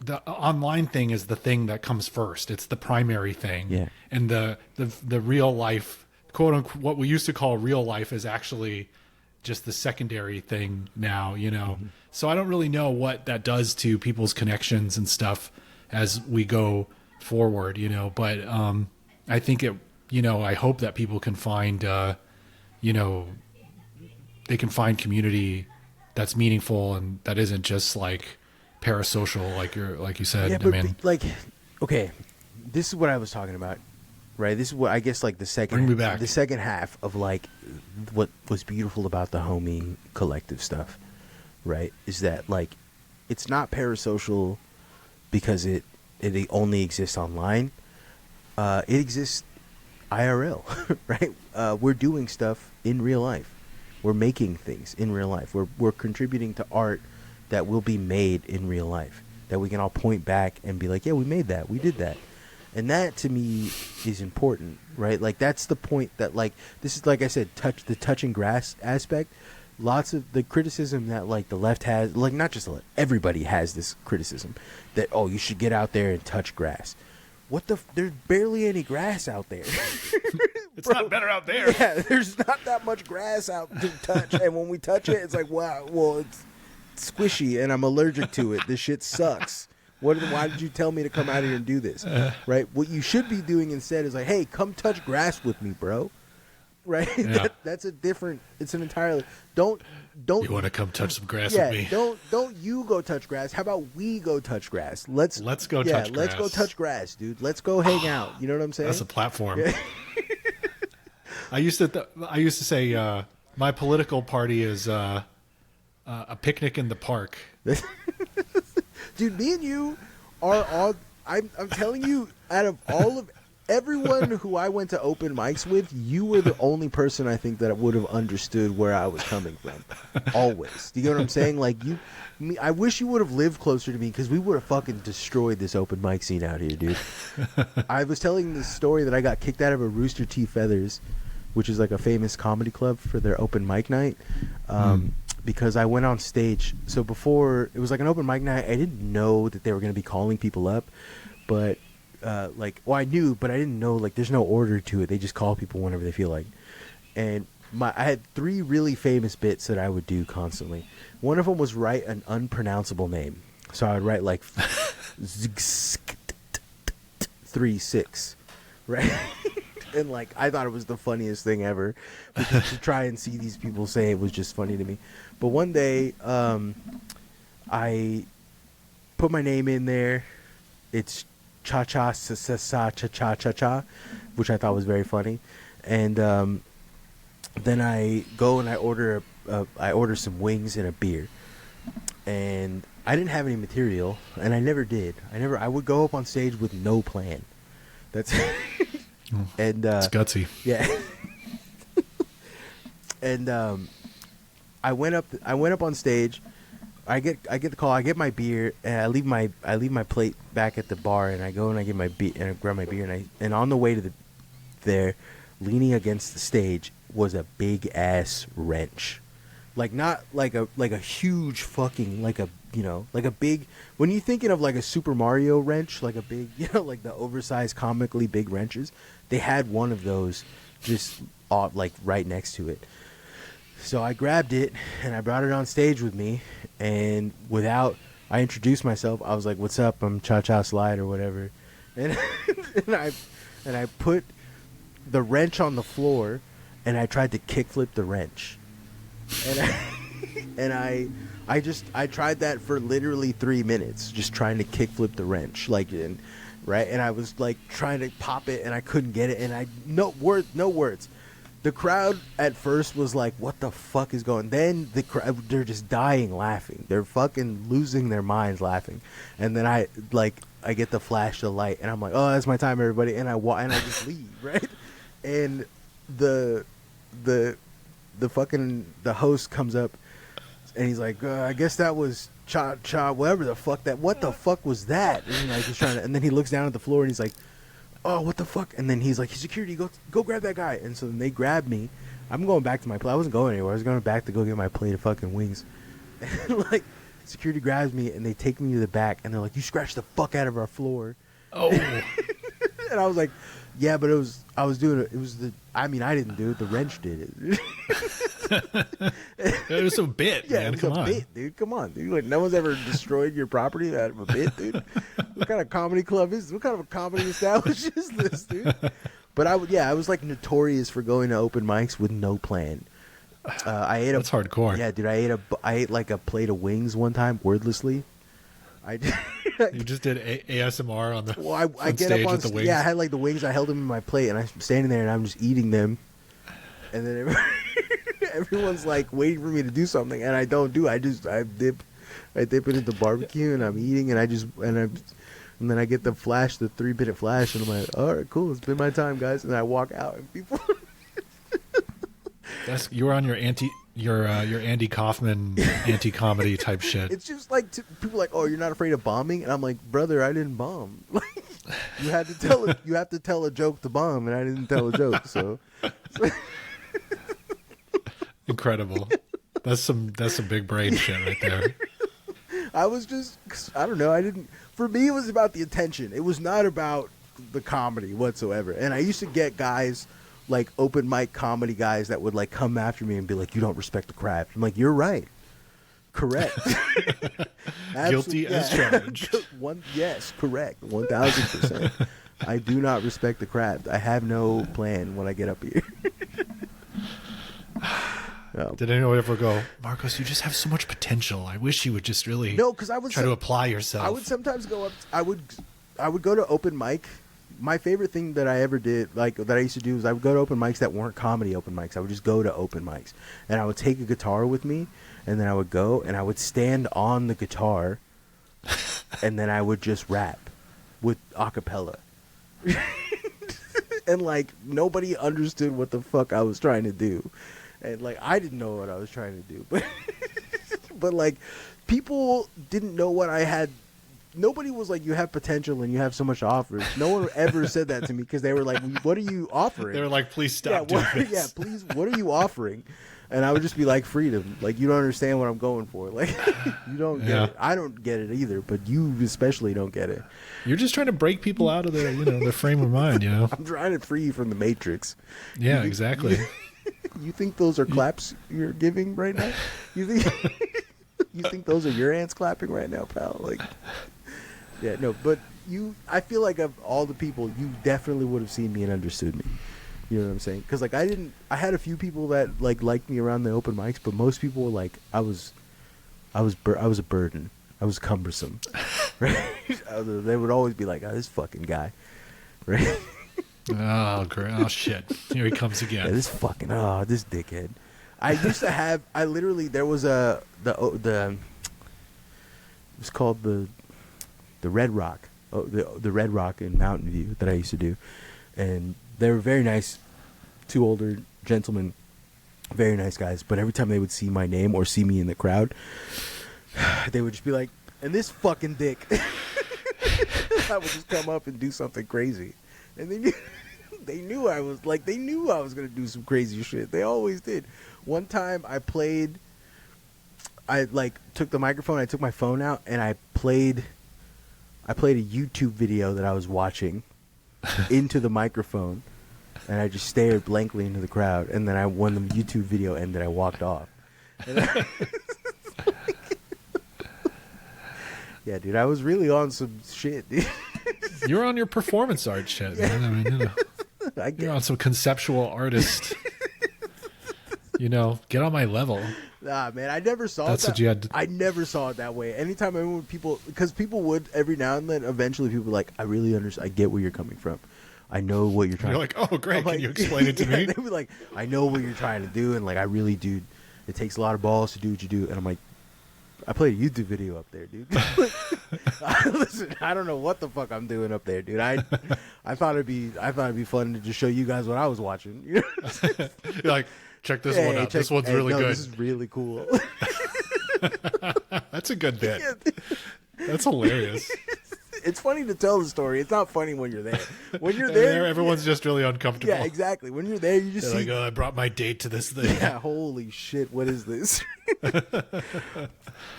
the online thing is the thing that comes first. It's the primary thing. Yeah. And the real life, quote unquote, what we used to call real life is actually just the secondary thing now, you know? Mm-hmm. So I don't really know what that does to people's connections and stuff as we go forward, you know, but I think it, you know, I hope that people can find, you know, they can find community that's meaningful and that isn't just like parasocial, like you said. Yeah, but I mean, like, okay, this is what I was talking about, right? This is what I guess like the second half of like what was beautiful about the Homie collective stuff, right? Is that like it's not parasocial because it only exists online. It exists IRL, right? We're doing stuff in real life. We're making things in real life. We're contributing to art that will be made in real life, that we can all point back and be like, yeah, we made that, we did that. And that to me is important, right? Like that's the point that like, this is like I said, the touching grass aspect. Lots of the criticism that like the left has, like not just the left, everybody has this criticism that, oh, you should get out there and touch grass. There's barely any grass out there. It's not better out there. Yeah, there's not that much grass out to touch. And when we touch it, it's like, wow, well, it's squishy and I'm allergic to it. This shit sucks. Why did you tell me to come out here and do this? Right? What you should be doing instead is like, hey, come touch grass with me, bro. Right? Yeah. That's a different, it's an entirely, don't. You want to come touch some grass with me? Don't you go touch grass. How about we go touch grass? Let's go touch grass. Let's go touch grass, dude. Let's go hang out. You know what I'm saying? That's a platform. Yeah. I used to say my political party is a picnic in the park. Dude, me and you are all. I'm telling you, out of all of everyone who I went to open mics with, you were the only person I think that would have understood where I was coming from. Always. Do you get what I'm saying? Like I wish you would have lived closer to me because we would have fucking destroyed this open mic scene out here, dude. I was telling this story that I got kicked out of a Rooster T. Feathers, which is like a famous comedy club, for their open mic night. Because I went on stage. So before, it was like an open mic night. I didn't know that they were going to be calling people up, but I knew, but I didn't know, like, there's no order to it. They just call people whenever they feel like. And I had 3 really famous bits that I would do constantly. One of them was write an unpronounceable name. So I would write like 36, right? And like, I thought it was the funniest thing ever, because to try and see these people say it was just funny to me. But one day, I put my name in there. It's cha-cha, sa-sa-sa, cha-cha, cha-cha, which I thought was very funny. And then I go and I order some wings and a beer. And I didn't have any material, and I never did. I would go up on stage with no plan. That's and it's gutsy. Yeah. And I went up on stage. I get the call. I get my beer, and I leave my plate back at the bar, and I go and I get my beer and I grab my beer, and on the way to there, leaning against the stage was a big ass wrench, like not like a huge fucking like a big, when you're thinking of like a Super Mario wrench, like a big, like the oversized comically big wrenches, they had one of those just like right next to it. So I grabbed it and I brought it on stage with me, and I introduced myself. I was like, "What's up? I'm Cha Cha Slide or whatever," and and I put the wrench on the floor, and I tried to kickflip the wrench, and I tried that for literally 3 minutes, just trying to kickflip the wrench, right, and I was like trying to pop it, and I couldn't get it, and no words. The crowd at first was like, "What the fuck is going?" Then they're just dying laughing. They're fucking losing their minds laughing. And then I get the flash the light, and I'm like, "Oh, that's my time, everybody!" And I just leave, right? And the host comes up, and he's like, "I guess that was cha cha, whatever the fuck that. What the fuck was that?" And he's trying to, and then he looks down at the floor, and he's like, "Oh, what the fuck?" And then he's like, "Security, go grab that guy." And so then they grabbed me. I'm going back to my plate. I wasn't going anywhere. I was going back to go get my plate of fucking wings. And security grabs me, and they take me to the back, and they're like, "You scratched the fuck out of our floor." Oh. And I was like, "Yeah, but I didn't do it. The wrench did it." It was a bit, Yeah, man. it was a bit, dude. Come on, dude. Like, no one's ever destroyed your property out of a bit, dude. What kind of comedy club is this? What kind of a comedy establishment is this, dude? But I was like notorious for going to open mics with no plan. That's hardcore. Yeah, dude. I ate like a plate of wings one time, wordlessly. You just did ASMR on the I get stage up on with the wings. Yeah, I had like the wings. I held them in my plate, and I'm standing there, and I'm just eating them. And then everyone's like waiting for me to do something, and I don't do. I dip it into barbecue, and I'm eating, and then I get the 3-minute flash, and I'm like, "All right, cool, it's been my time, guys." And I walk out, and people. You were on your Andy Kaufman anti-comedy type shit. It's just like people are like, "Oh, you're not afraid of bombing?" And I'm like, "Brother, I didn't bomb. You have to tell a joke to bomb, and I didn't tell a joke." So. Incredible. That's some big brain shit right there. I don't know. For me, it was about the attention. It was not about the comedy whatsoever. And I used to get guys, like open mic comedy guys, that would like come after me and be like, "You don't respect the craft." I'm like, "You're right. Correct." Guilty as charged. Yes, correct. 1,000%. I do not respect the craft. I have no plan when I get up here. Did anyone ever go, "Marcos, you just have so much potential. I wish you would just really try to apply yourself"? I would sometimes go up. I would go to open mic. My favorite thing that I ever did, like that I used to do, is I would go to open mics that weren't comedy open mics. I would just go to open mics, and I would take a guitar with me, and then I would go and I would stand on the guitar, and then I would just rap with a cappella. And like nobody understood what the fuck I was trying to do. And like I didn't know what I was trying to do, but like people didn't know what I had. Nobody was like, "You have potential and you have so much to offer." No one ever said that to me, because they were like, "What are you offering?" They were like, "Please stop doing this." Yeah, please. What are you offering? And I would just be like, "Freedom." Like, you don't understand what I'm going for. Like, you don't get it. I don't get it either, but you especially don't get it. You're just trying to break people out of their, their frame of mind. I'm trying to free you from the matrix. Yeah, exactly. You think those are claps you're giving right now? You think those are your ants clapping right now, pal? Like, yeah, no, but I feel like of all the people, you definitely would have seen me and understood me. You know what I'm saying? Because like I had a few people that like liked me around the open mics, but most people were like, I was a burden. I was cumbersome. Right? They would always be like, "Oh, this fucking guy," right? Oh, great. Oh, shit. Here he comes again. Yeah, this dickhead. I used to have, there was it was called the Red Rock. Oh, the Red Rock in Mountain View that I used to do. And they were very nice, 2 older gentlemen, very nice guys. But every time they would see my name or see me in the crowd, they would just be like, "And this fucking dick." I would just come up and do something crazy. And they knew I was going to do some crazy shit. They always did. One time I took the microphone, I took my phone out, and I played a YouTube video that I was watching into the microphone. And I just stared blankly into the crowd. And then when the YouTube video ended, I walked off. Yeah, dude, I was really on some shit, dude. You're on your performance art shit, man. I mean, you're on some conceptual artist. Get on my level. Nah, man, I never saw That's it. what you had to... I never saw it that way. Anytime I when people, because people would every now and then, eventually people were like, I really understand. I get where you're coming from. I know what you're trying. You're like, oh, great. Like, can you explain it to me? They were like, I know what you're trying to do, and like, I really do. It takes a lot of balls to do what you do, and I'm like, I played a YouTube video up there, dude. Listen, I don't know what the fuck I'm doing up there, dude. I thought it'd be fun to just show you guys what I was watching. You're like, check this one out. This one's really good. This is really cool. That's a good bit. That's hilarious. It's funny to tell the story. It's not funny when you're there. When you're there, everyone's just really uncomfortable. Yeah, exactly. When you're there, you just They're see. like, oh, I brought my date to this thing. Yeah, holy shit! What is this?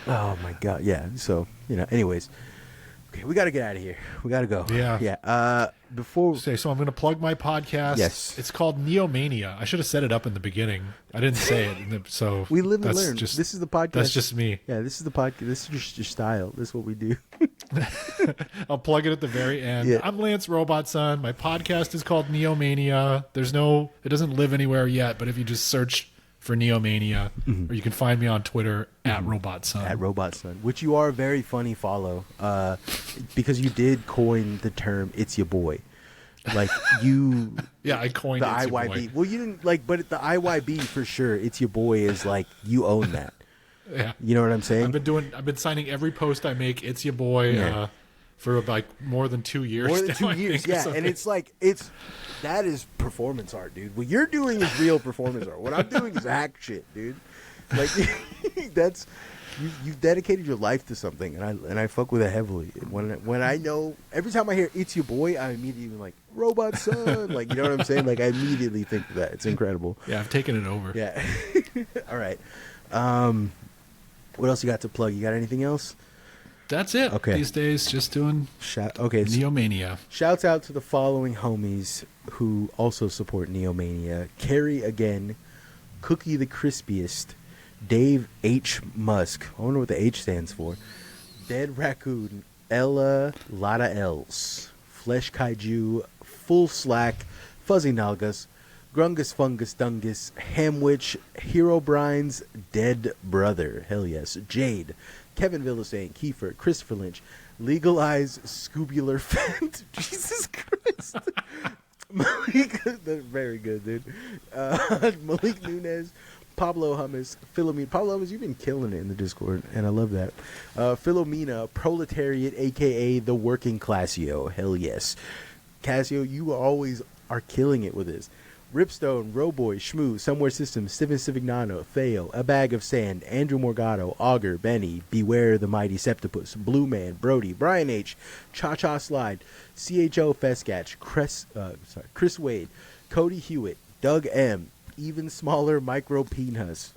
Oh my god! Yeah. So anyways, okay, we got to get out of here. We got to go. Yeah. Yeah. Before. Okay, so I'm going to plug my podcast. Yes. It's called NeoMania. I should have set it up in the beginning. I didn't say it. So We live and that's learn. Just, this is the podcast. That's just me. Yeah, this is the podcast. This is just your style. This is what we do. I'll plug it at the very end. Yeah. I'm Lance Robotson. My podcast is called NeoMania. It doesn't live anywhere yet, but if you just search for NeoMania, or you can find me on Twitter at Robotson. At Robotson, which you are a very funny follow, because you did coin the term "it's your boy." Like you, Yeah, I coined the It's Your IYB. Boy. Well, you didn't but the IYB for sure. It's your boy is like you own that. Yeah. You know what I'm saying? I've been signing every post I make. It's your boy. Yeah. For like more than 2 years. More than now, 2 I years, think, or yeah. something. And it's like that is performance art, dude. What you're doing is real performance art. What I'm doing is act shit, dude. Like that's you've dedicated your life to something, and I fuck with it heavily. When I know every time I hear "It's your boy," I immediately like Robot Son. Like you know what I'm saying? Like I immediately think of that. It's incredible. Yeah, I've taken it over. Yeah. All right. What else you got to plug? You got anything else? That's it. Okay. These days, just doing Okay. NeoMania. Shouts out to the following homies who also support NeoMania: Carrie again, Cookie the Crispiest, Dave H. Musk. I wonder what the H stands for. Dead Raccoon, Ella, Lotta L's, Flesh Kaiju, Full Slack, Fuzzy Nalgas, Grungus Fungus Dungus, Hamwich, Hero Brine's Dead Brother, hell yes, Jade, Kevin Villasane, Kiefer, Christopher Lynch, Legalize Scubular Fent, Jesus Christ, Malik, that's very good, dude. Malik Nunez, Pablo Hummus, Philomena. Pablo Hummus, you've been killing it in the Discord, and I love that. Philomena, Proletariat, a.k.a. the Working Classio. Hell yes. Casio, you always are killing it with this. Ripstone, Roboy, Shmoo, Somewhere Systems, Steven Civignano, Theo, A Bag of Sand, Andrew Morgado, Augur, Benny, Beware the Mighty Septipus, Blue Man, Brody, Brian H., Cha-Cha Slide, CHO Feskatch, Chris Wade, Cody Hewitt, Doug M., Even Smaller Micro Penis.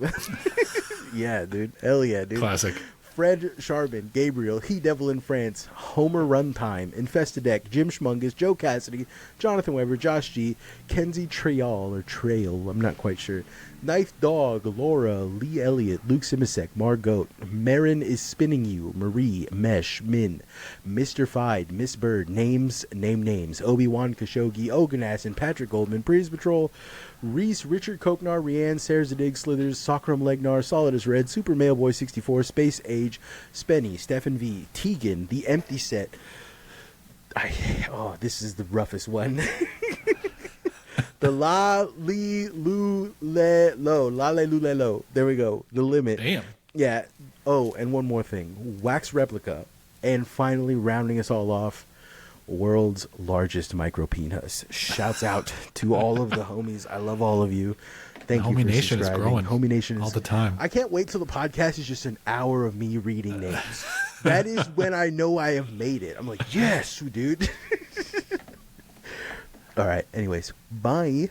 Yeah, dude. Hell yeah, dude. Classic. Fred Charbin, Gabriel, He Devil in France, Homer Runtime, Infestadec, Jim Schmungus, Joe Cassidy, Jonathan Weber, Josh G, Kenzie Trail, I'm not quite sure, Knife Dog, Laura, Lee Elliott, Luke Simasek, Margot, Marin is Spinning You, Marie, Mesh, Min, Mr. Fide, Miss Bird, Names, Obi-Wan Khashoggi, Oganas, and Patrick Goldman, Breeze Patrol, Reese, Richard Koknar, Rianne, Sarah Zadig, Slithers, Sakram Legnar, Solid as Red, Super Mailboy 64, Space Age, Spenny, Stefan V, Tegan, The Empty Set. This is the roughest one. The La Li Lu Le Lo. La Le Lu Le Lo. There we go. The Limit. Damn. Yeah. Oh, and one more thing. Wax Replica. And finally, rounding us all off, world's largest micro penis. Shouts out to all of the homies. I love all of you. Thank you for Homie Nation is subscribing. growing Homie Nation is all the time. I can't wait till the podcast is just an hour of me reading names. That is when I know I have made it. I'm like, yes, dude. All right. Anyways, bye.